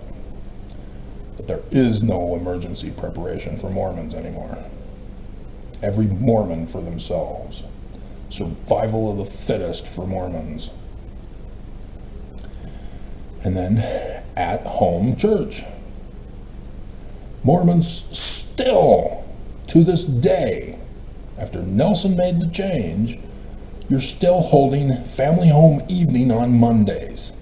But there is no emergency preparation for Mormons anymore. Every Mormon for themselves. Survival of the fittest for Mormons. And then at-home church. Mormons still, to this day, after Nelson made the change, you're still holding family home evening on Mondays.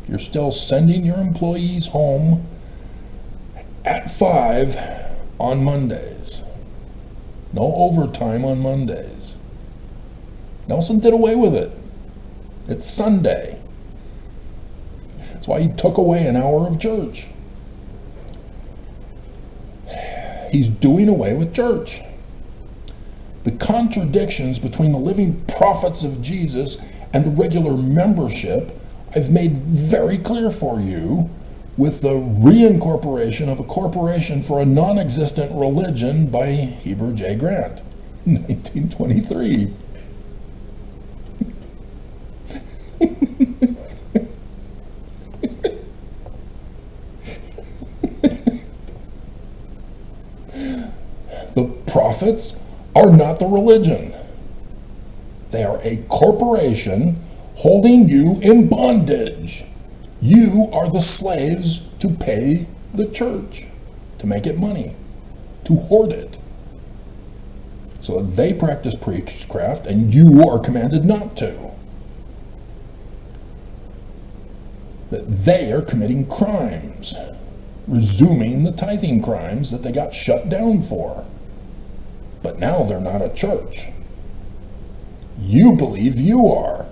You're still sending your employees home at 5 on Mondays. No overtime on Mondays. Nelson did away with it. It's Sunday. That's why he took away an hour of church. He's doing away with church. The contradictions between the living prophets of Jesus and the regular membership I've made very clear for you with the reincorporation of a corporation for a non-existent religion by Heber J. Grant in 1923. The prophets are not the religion. They are a corporation holding you in bondage. You are the slaves to pay the church, to make it money, to hoard it. So they practice priestcraft and you are commanded not to. That they are committing crimes, resuming the tithing crimes that they got shut down for. But now they're not a church. You believe you are.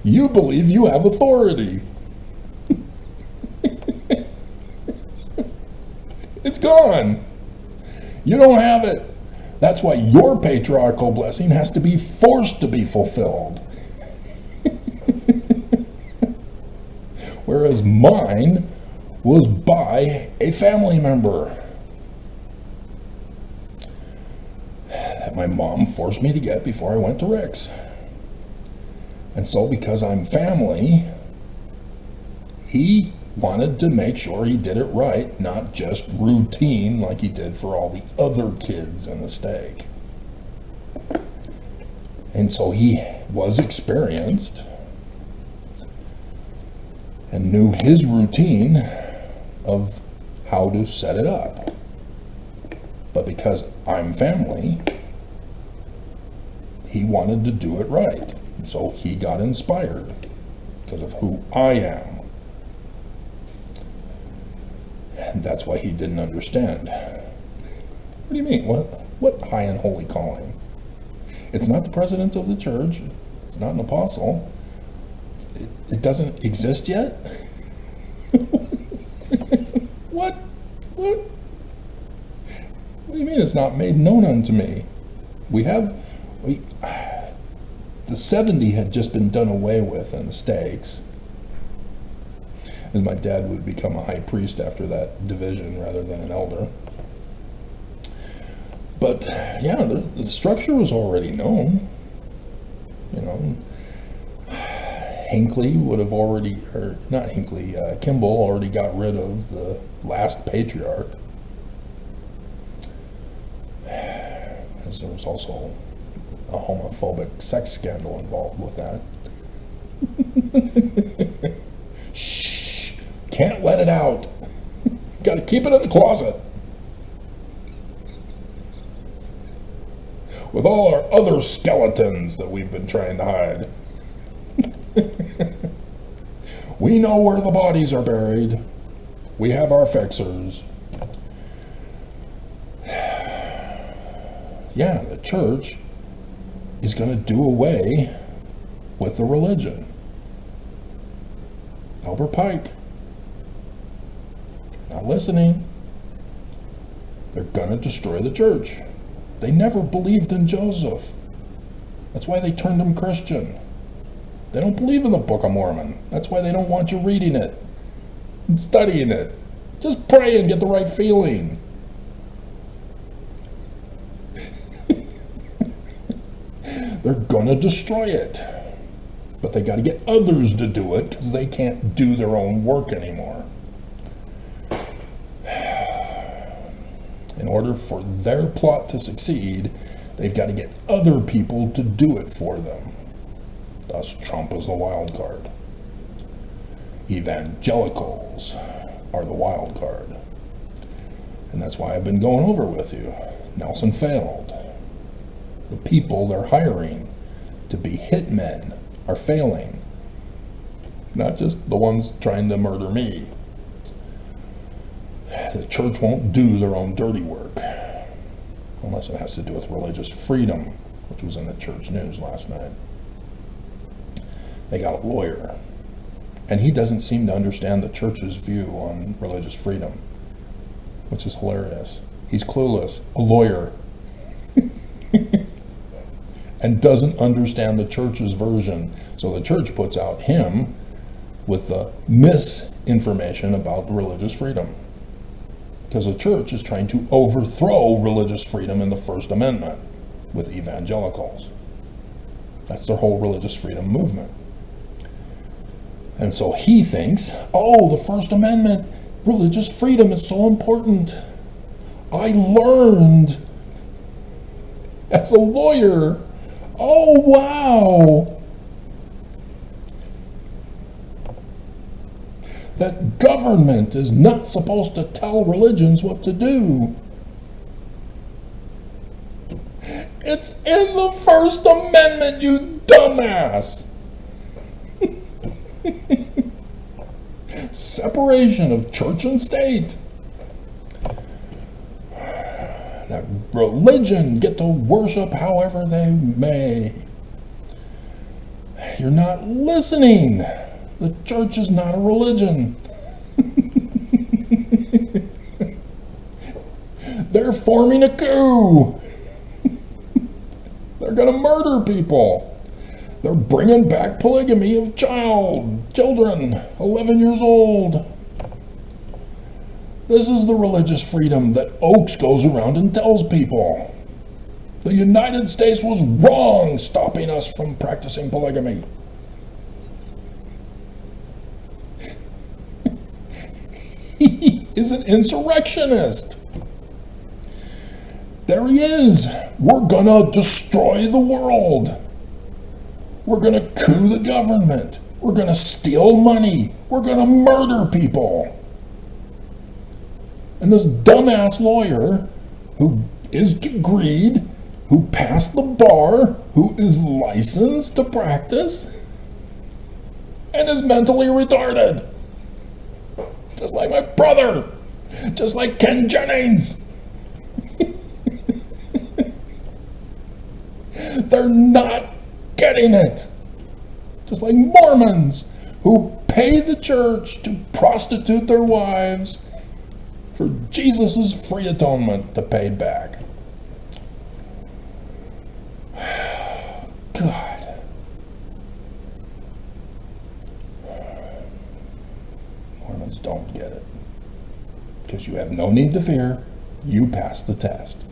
You believe you have authority. It's gone. You don't have it. That's why your patriarchal blessing has to be forced to be fulfilled. Whereas mine was by a family member that my mom forced me to get before I went to Rick's. And so because I'm family, he wanted to make sure he did it right, not just routine like he did for all the other kids in the stake. And so he was experienced, and knew his routine of how to set it up. But because I'm family, he wanted to do it right. So he got inspired because of who I am. And that's why he didn't understand. What do you mean? What high and holy calling? It's not the president of the church. It's not an apostle. It doesn't exist yet? What? What do you mean it's not made known unto me? The 70 had just been done away with in the stakes. As my dad would become a high priest after that division rather than an elder. But yeah, the structure was already known. You know, Hinckley would have already, or not Hinckley, Kimball already got rid of the last patriarch. As there was also a homophobic sex scandal involved with that. Shh! Can't let it out. Got to keep it in the closet. With all our other skeletons that we've been trying to hide. We know where the bodies are buried. We have our fixers. Yeah, the church is going to do away with the religion. Albert Pike. Not listening. They're going to destroy the church. They never believed in Joseph. That's why they turned him Christian. They don't believe in the Book of Mormon. That's why they don't want you reading it and studying it. Just pray and get the right feeling. They're gonna destroy it. But they gotta get others to do it because they can't do their own work anymore. In order for their plot to succeed, they've got to get other people to do it for them. Thus, Trump is the wild card. Evangelicals are the wild card. And that's why I've been going over with you. Nelson failed. The people they're hiring to be hitmen are failing. Not just the ones trying to murder me. The church won't do their own dirty work. Unless it has to do with religious freedom, which was in the church news last night. They got a lawyer. And he doesn't seem to understand the church's view on religious freedom, which is hilarious. He's clueless, a lawyer, and doesn't understand the church's version. So the church puts out him with the misinformation about religious freedom. Because the church is trying to overthrow religious freedom in the First Amendment with evangelicals. That's their whole religious freedom movement. And so he thinks, oh, the First Amendment, religious freedom is so important. I learned as a lawyer. Oh, wow. That government is not supposed to tell religions what to do. It's in the First Amendment, you dumbass. Separation of church and state. That religion get to worship however they may. You're not listening. The church is not a religion. They're forming a coup. They're going to murder people. They're bringing back polygamy of children, 11 years old. This is the religious freedom that Oakes goes around and tells people. The United States was wrong stopping us from practicing polygamy. He is an insurrectionist. There he is. We're gonna destroy the world. We're gonna coup the government. We're going to steal money. We're going to murder people. And this dumbass lawyer who is degreed, who passed the bar, who is licensed to practice, and is mentally retarded. Just like my brother. Just like Ken Jennings. They're not getting it. Just like Mormons who pay the church to prostitute their wives for Jesus' free atonement to pay back. God. Mormons don't get it. Because you have no need to fear. You passed the test.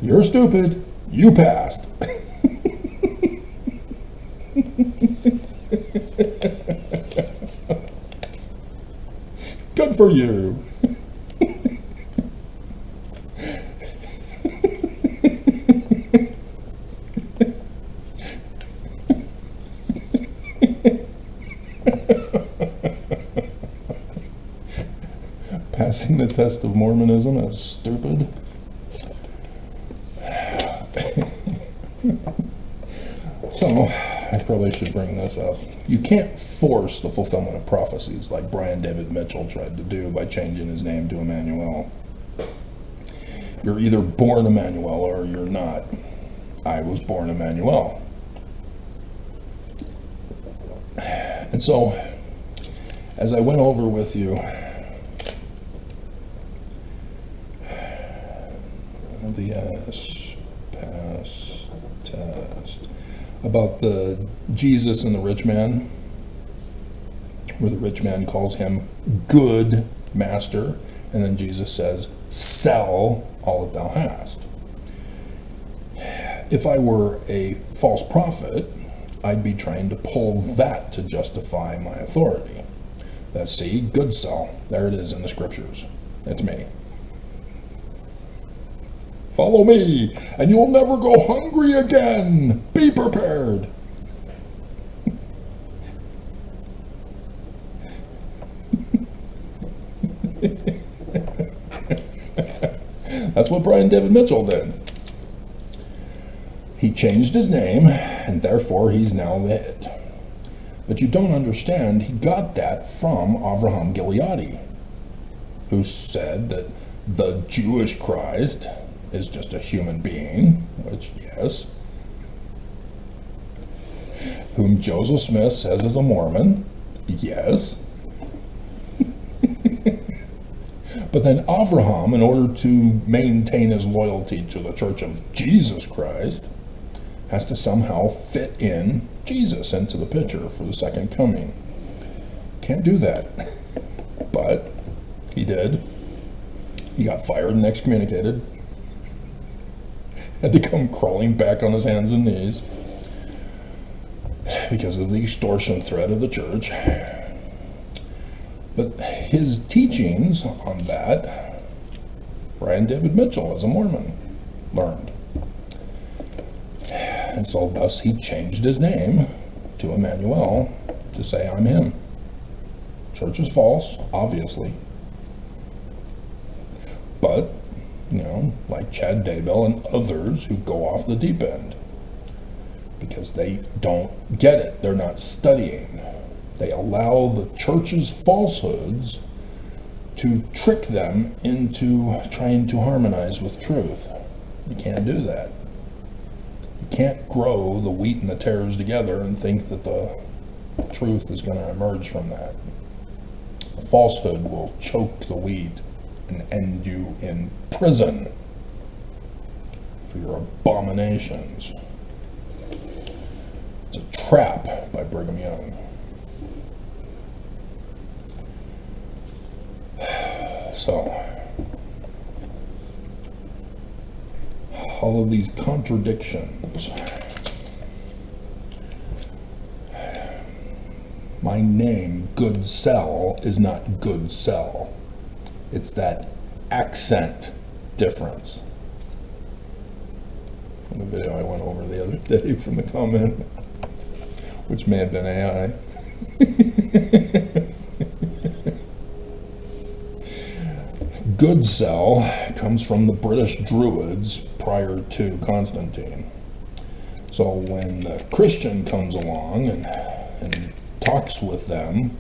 You're stupid. You passed. Good for you. Passing the test of Mormonism is stupid. So, I probably should bring this up. You can't force the fulfillment of prophecies like Brian David Mitchell tried to do by changing his name to Emmanuel. You're either born Emmanuel or you're not. I was born Emmanuel. And so, as I went over with you the pass test about the Jesus and the rich man, where the rich man calls him good master, and then Jesus says, sell all that thou hast. If I were a false prophet, I'd be trying to pull that to justify my authority. See, good sell. There it is in the scriptures. It's me. Follow me, and you'll never go hungry again. Be prepared. That's what Brian David Mitchell did. He changed his name, and therefore he's now the it. But you don't understand, he got that from Avraham Gileadi, who said that the Jewish Christ is just a human being, which, yes, whom Joseph Smith says is a Mormon, yes. But then Avraham, in order to maintain his loyalty to the Church of Jesus Christ, has to somehow fit in Jesus into the picture for the second coming. Can't do that. But he did. He got fired and excommunicated. Had to come crawling back on his hands and knees because of the extortion threat of the church. But his teachings on that, Brian David Mitchell, as a Mormon, learned. And so thus he changed his name to Emmanuel to say, I'm him. Church is false, obviously. But, like Chad Daybell and others who go off the deep end because they don't get it. They're not studying. They allow the church's falsehoods to trick them into trying to harmonize with truth. You can't do that. You can't grow the wheat and the tares together and think that the truth is going to emerge from that. The falsehood will choke the wheat and end you in prison for your abominations. It's a trap by Brigham Young. So, all of these contradictions. My name, Good Sell, is not Good Sell. It's that accent difference. From the video I went over the other day from the comment, which may have been AI. Good cell comes from the British Druids prior to Constantine. So when the Christian comes along and talks with them,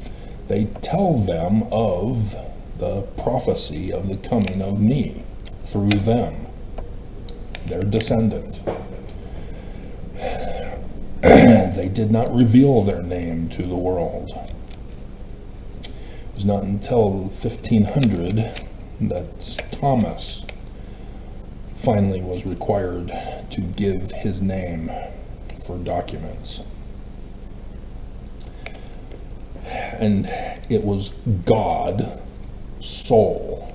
they tell them of the prophecy of the coming of me through them, their descendant. They did not reveal their name to the world. It was not until 1500 that Thomas finally was required to give his name for documents. And it was God, soul,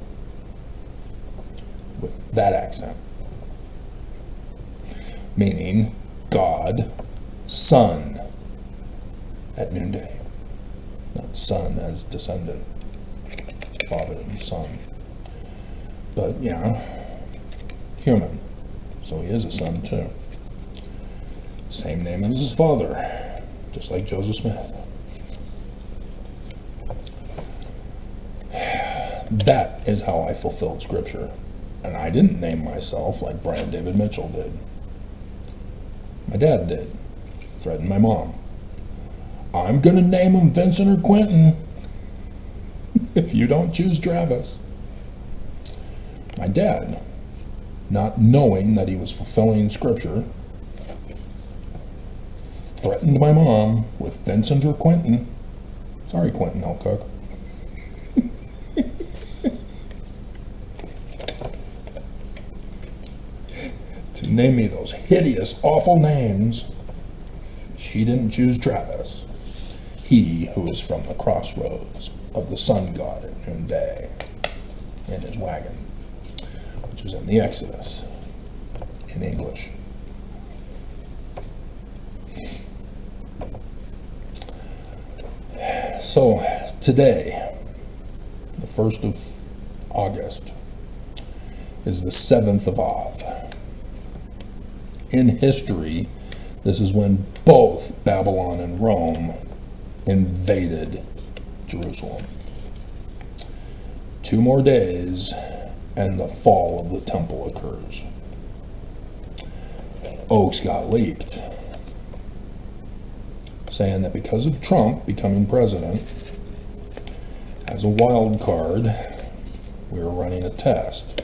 with that accent. Meaning God, Son, at noonday. Not Son as descendant, Father and Son. But, yeah, human. So he is a son, too. Same name as his father, just like Joseph Smith. That is how I fulfilled Scripture. And I didn't name myself like Brian David Mitchell did. My dad did. Threatened my mom. I'm going to name him Vincent or Quentin if you don't choose Travis. My dad, not knowing that he was fulfilling Scripture, threatened my mom with Vincent or Quentin. Sorry, Quentin Elcock. To name me those hideous, awful names. She didn't choose Travis. He who is from the crossroads of the sun god at noonday in his wagon, which was in the Exodus, in English. So, today, the 1st of August, is the 7th of Av. In history, this is when both Babylon and Rome invaded Jerusalem. 2 more days, and the fall of the temple occurs. Oaks got leaked, saying that because of Trump becoming president, as a wild card, we were running a test.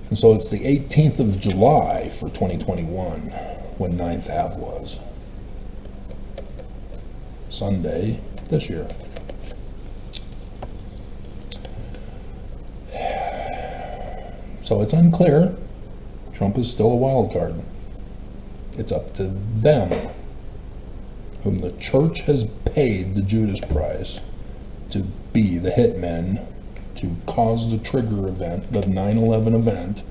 And so it's the 18th of July for 2021, when 9th Ave was. Sunday this year. So it's unclear. Trump is still a wild card. It's up to them, whom the church has paid the Judas price to be the hitmen, to cause the trigger event, the 9/11 event,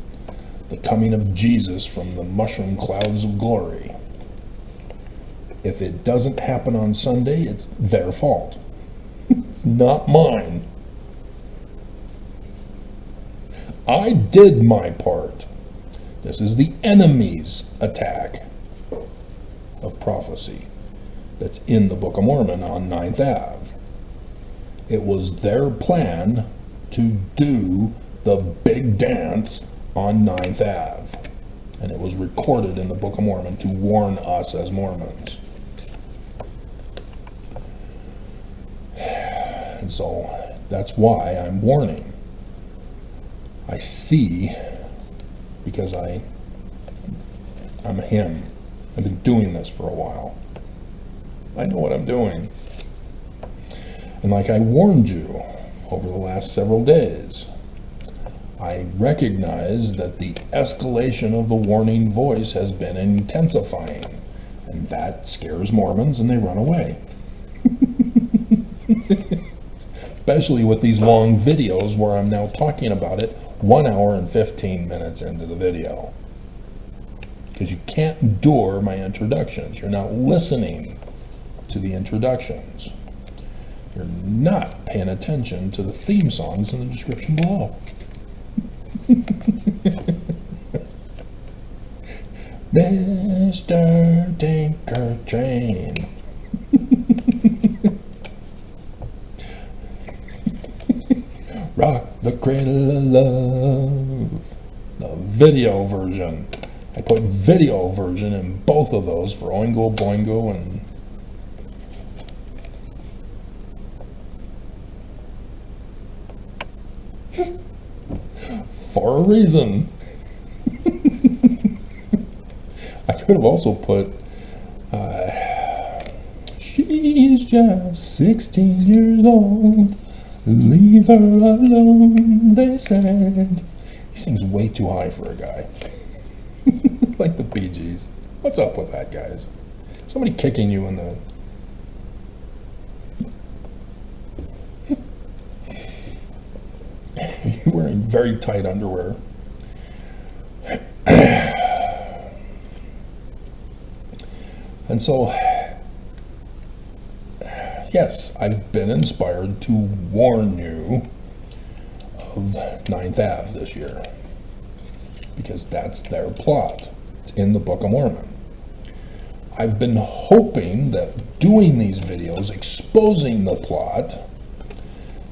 the coming of Jesus from the mushroom clouds of glory. If it doesn't happen on Sunday, it's their fault. It's not mine. I did my part. This is the enemy's attack of prophecy that's in the Book of Mormon on 9th Ave. It was their plan to do the big dance on 9th Ave. And it was recorded in the Book of Mormon to warn us as Mormons. And so that's why I'm warning. I see, because I'm him. I've been doing this for a while. I know what I'm doing. And like I warned you over the last several days, I recognize that the escalation of the warning voice has been intensifying, and that scares Mormons and they run away. Especially with these long videos where I'm now talking about it 1 hour and 15 minutes into the video. Because you can't endure my introductions. You're not listening to the introductions. You're not paying attention to the theme songs in the description below. Mr. Tinker Train. Rock the Cradle of Love. The video version. I put video version in both of those for Oingo Boingo and for a reason. I could have also put she's just 16 years old. Leave her alone, they said. He sings way too high for a guy. Like the Bee Gees. What's up with that, guys? Somebody kicking you in the... You're wearing very tight underwear. And so, yes, I've been inspired to warn you of 9th Ave this year. Because that's their plot. It's in the Book of Mormon. I've been hoping that doing these videos, exposing the plot,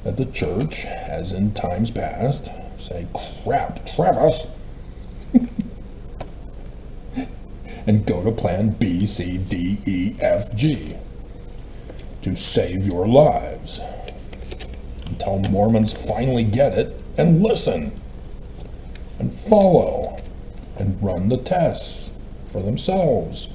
that the church, as in times past, say, crap, Travis, and go to plan B, C, D, E, F, G to save your lives. Until Mormons finally get it and listen and follow and run the tests for themselves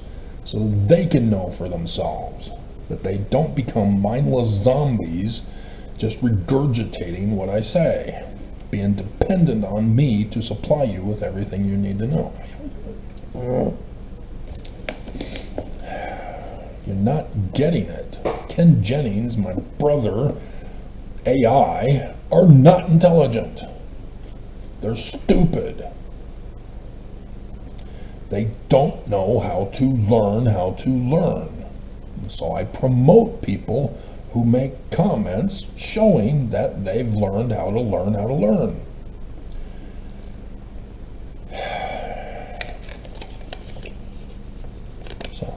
so they can know for themselves that they don't become mindless zombies just regurgitating what I say, being dependent on me to supply you with everything you need to know. You're not getting it. Ken Jennings, my brother, AI, are not intelligent. They're stupid. They don't know how to learn how to learn. So I promote people who make comments showing that they've learned how to learn how to learn. So,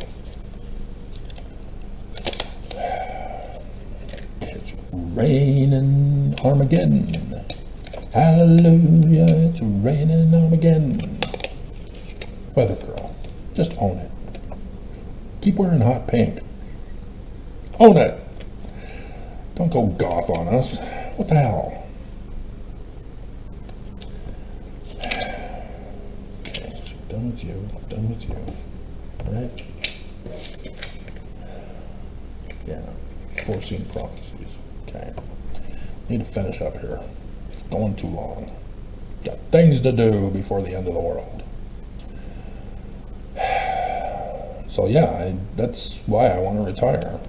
it's raining Armageddon. Hallelujah, it's raining Armageddon. Weather girl, just own it. Keep wearing hot pink. Own it. Don't go goth on us. What the hell? Okay, so done with you. Done with you. Right? Yeah. Foreseen prophecies. Okay. Need to finish up here. It's going too long. Got things to do before the end of the world. So yeah, that's why I want to retire.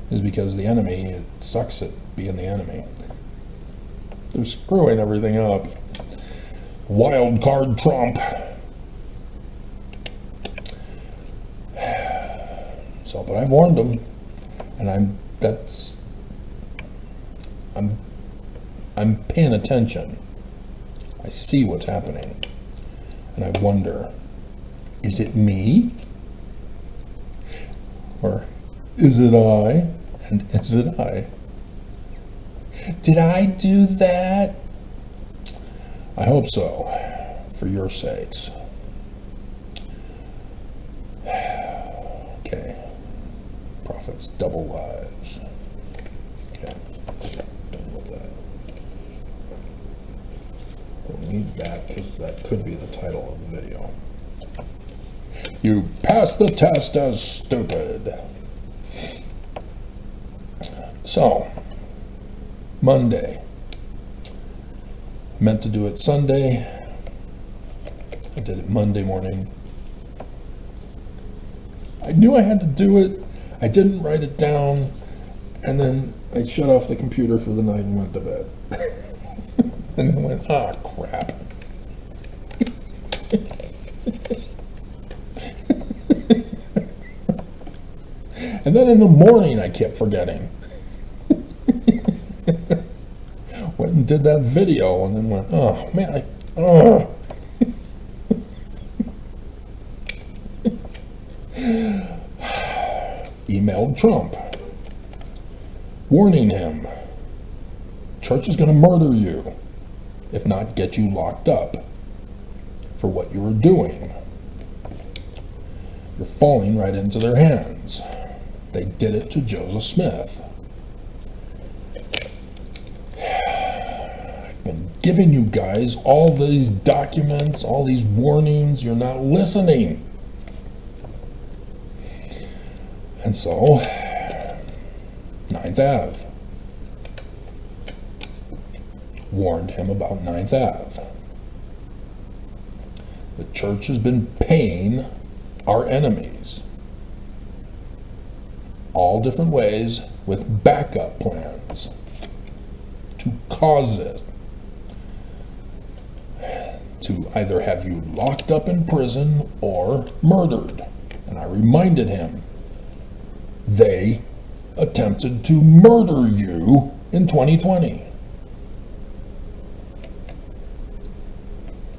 Is because the enemy, it sucks at being the enemy. They're screwing everything up. Wild card Trump. So, but I've warned them, and I'm paying attention. I see what's happening, and I wonder, is it me? Or is it I? And is it I? Did I do that? I hope so, for your sakes. Okay. Prophets double lives. Okay. Done with that. Don't need that because that could be the title of the video. You passed the test as stupid. So, Monday. Meant to do it Sunday. I did it Monday morning. I knew I had to do it. I didn't write it down. And then I shut off the computer for the night and went to bed. And then went, ah, crap. And then in the morning, I kept forgetting. Went and did that video, and then went, oh man, emailed Trump, warning him, church is going to murder you, if not get you locked up for what you were doing. You're falling right into their hands. They did it to Joseph Smith. I've been giving you guys all these documents, all these warnings. You're not listening. And so, 9th Ave. Warned him about 9th Ave. The church has been paying our enemies all different ways with backup plans to cause it, to either have you locked up in prison or murdered. And I reminded him, they attempted to murder you in 2020.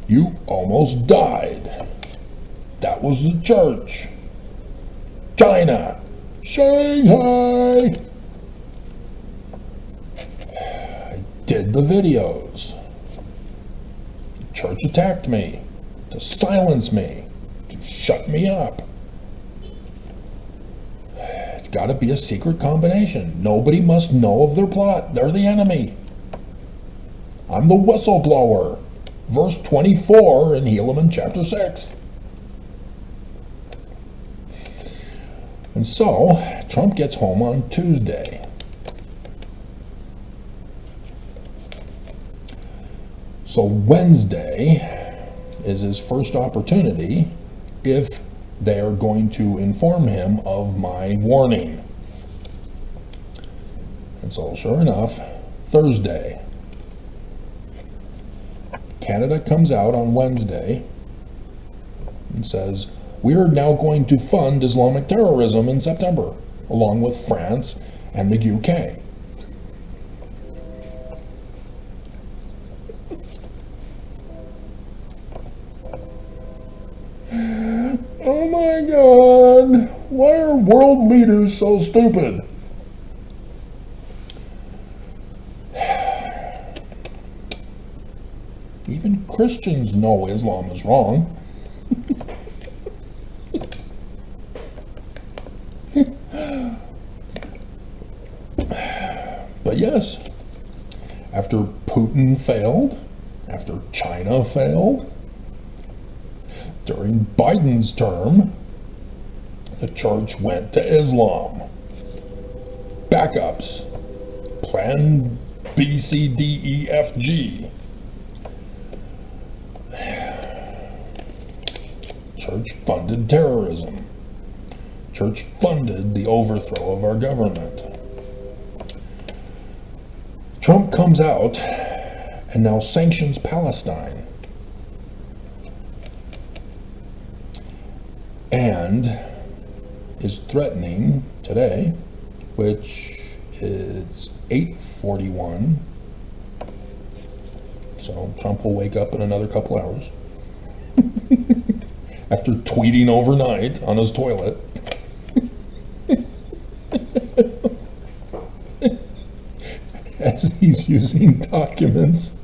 You almost died. That was the church. China. Shanghai. I did the videos. The church attacked me to silence me, to shut me up. It's got to be a secret combination. Nobody must know of their plot. They're the enemy. I'm the whistleblower. Verse 24 in Helaman chapter 6. And so, Trump gets home on Tuesday. So Wednesday is his first opportunity if they are going to inform him of my warning. And so, sure enough, Thursday, Canada comes out on Wednesday and says, we are now going to fund Islamic terrorism in September, along with France and the UK. Oh my God, why are world leaders so stupid? Even Christians know Islam is wrong. But yes, after Putin failed, after China failed, during Biden's term, the church went to Islam. Backups. Plan B, C, D, E, F, G. Church funded terrorism. Church funded the overthrow of our government. Trump comes out and now sanctions Palestine. And is threatening today, which is 8:41. So Trump will wake up in another couple hours. After tweeting overnight on his toilet. As he's using documents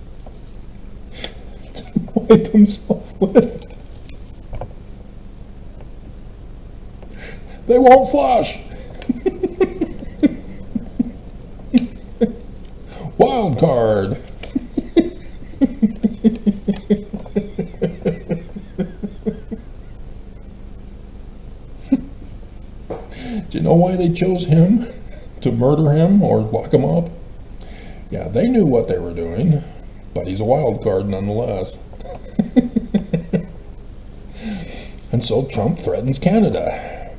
to wipe himself with. They won't flush. Wild card. Do you know why they chose him to murder him or lock him up? Yeah, they knew what they were doing, but he's a wild card nonetheless. And so Trump threatens Canada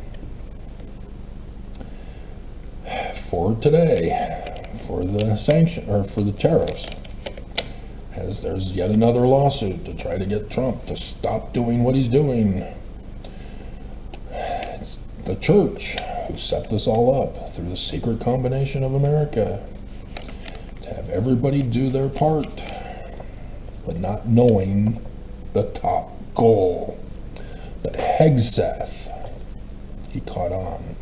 for today, for the sanction or for the tariffs. As there's yet another lawsuit to try to get Trump to stop doing what he's doing. It's the church who set this all up through the secret combination of America to have everybody do their part, but not knowing the top goal. But Hegseth, he caught on.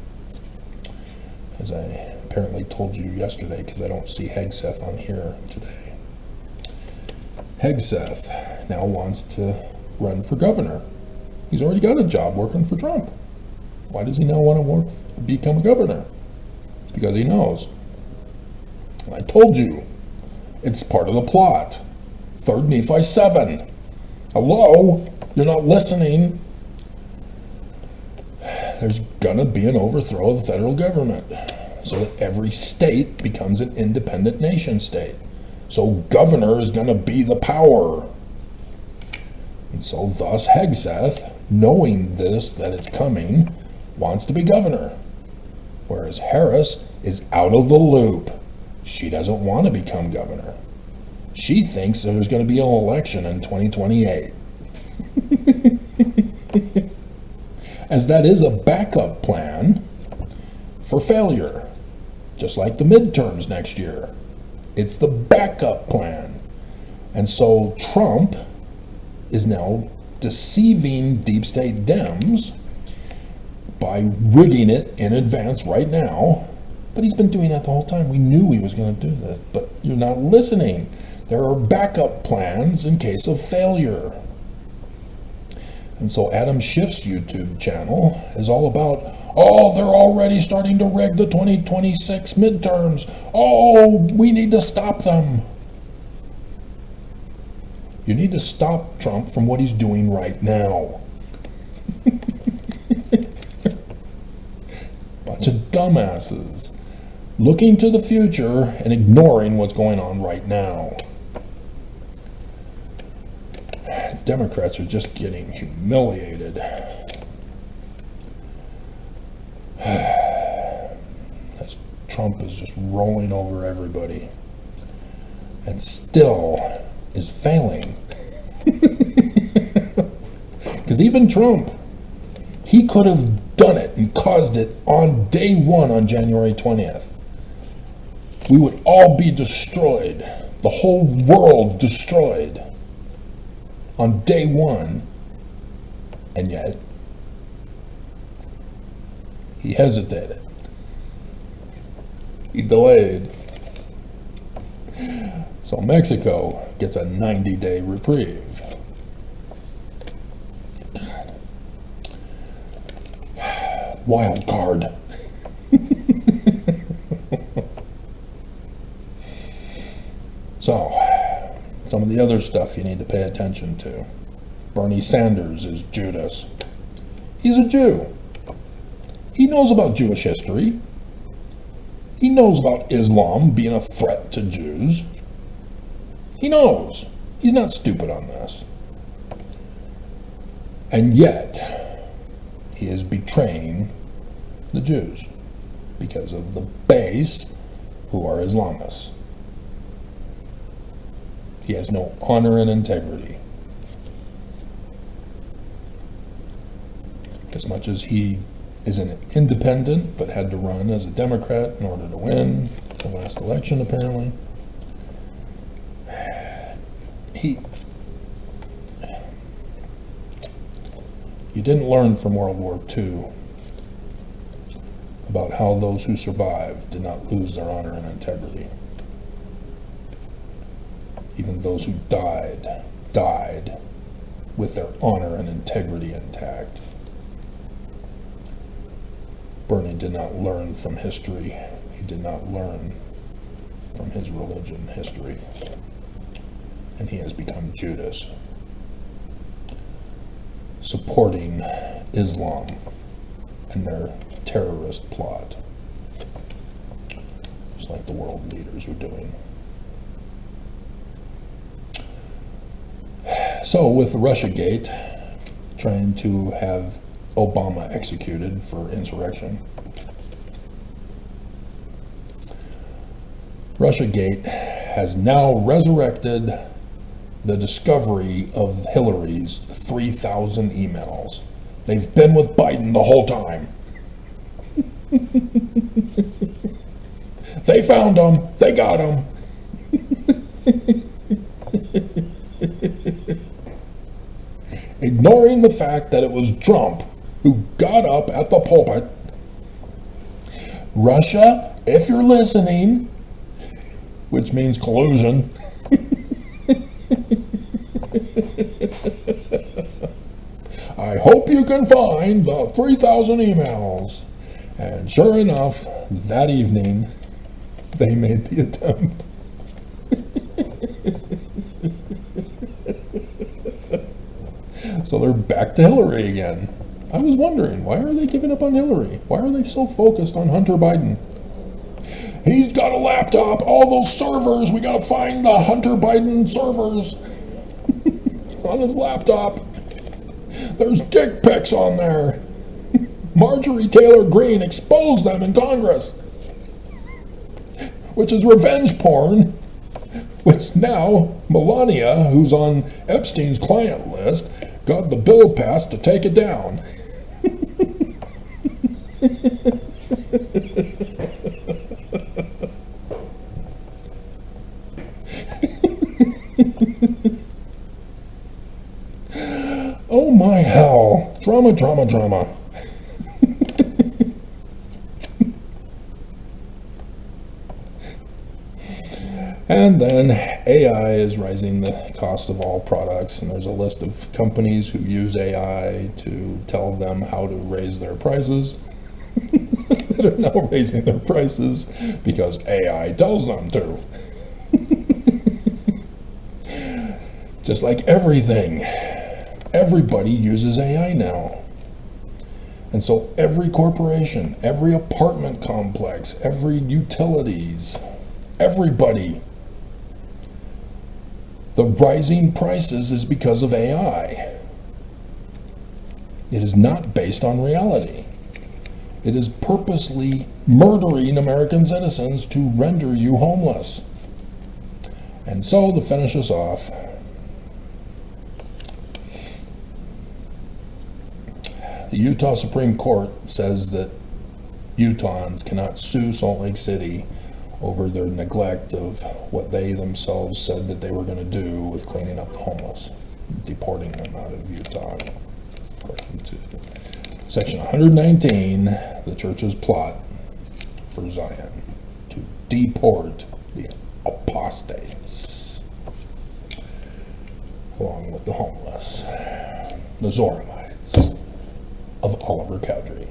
As I apparently told you yesterday, because I don't see Hegseth on here today. Hegseth now wants to run for governor. He's already got a job working for Trump. Why does he now want to become a governor? It's because he knows. I told you, it's part of the plot. 3 Nephi 7. Hello? You're not listening. There's gonna be an overthrow of the federal government so that every state becomes an independent nation state. So governor is gonna be the power. And so thus Hegseth, knowing this, that it's coming, wants to be governor. Whereas Harris is out of the loop. She doesn't want to become governor. She thinks there's going to be an election in 2028. As that is a backup plan for failure. Just like the midterms next year. It's the backup plan. And so Trump is now deceiving deep state Dems by rigging it in advance right now. But he's been doing that the whole time. We knew he was going to do that, but you're not listening. There are backup plans in case of failure. And so Adam Schiff's YouTube channel is all about, oh, they're already starting to rig the 2026 midterms. Oh, we need to stop them. You need to stop Trump from what he's doing right now. Bunch of dumbasses looking to the future and ignoring what's going on right now. Democrats are just getting humiliated. As Trump is just rolling over everybody and still is failing. Because even Trump, he could have done it and caused it on day one on January 20th. We would all be destroyed, the whole world destroyed on day one, and yet he hesitated. He delayed. So Mexico gets a 90-day reprieve. God. Wild card. So, some of the other stuff you need to pay attention to. Bernie Sanders is Judas. He's a Jew. He knows about Jewish history. He knows about Islam being a threat to Jews. He knows. He's not stupid on this. And yet, he is betraying the Jews because of the base who are Islamists. He has no honor and integrity. As much as he is an independent, but had to run as a Democrat in order to win the last election, apparently. You didn't learn from World War II about how those who survived did not lose their honor and integrity. Even those who died with their honor and integrity intact. Bernie did not learn from history. He did not learn from his religion history. And he has become Judas, supporting Islam and their terrorist plot, just like the world leaders are doing. So with Russiagate, trying to have Obama executed for insurrection, Russiagate has now resurrected the discovery of Hillary's 3,000 emails. They've been with Biden the whole time. They found him. They got him. Ignoring the fact that it was Trump who got up at the pulpit. Russia, if you're listening, which means collusion, I hope you can find the 3,000 emails. And sure enough, that evening, they made the attempt. So they're back to Hillary again. I was wondering, why are they giving up on Hillary? Why are they so focused on Hunter Biden? He's got a laptop, all those servers, we gotta find the Hunter Biden servers on his laptop. There's dick pics on there. Marjorie Taylor Greene exposed them in Congress, which is revenge porn, which now Melania, who's on Epstein's client list, got the bill passed to take it down. Oh my hell. Drama, drama, drama. And then AI is rising the cost of all products, and there's a list of companies who use AI to tell them how to raise their prices. They're now raising their prices because AI tells them to. Just like everything, everybody uses AI now. And so every corporation, every apartment complex, every utilities, everybody, the rising prices is because of AI. It is not based on reality. It is purposely murdering American citizens to render you homeless. And so, to finish us off, the Utah Supreme Court says that Utahns cannot sue Salt Lake City over their neglect of what they themselves said that they were going to do with cleaning up the homeless, deporting them out of Utah. According to Section 119, the church's plot for Zion to deport the apostates, along with the homeless, the Zoramites of Oliver Cowdery.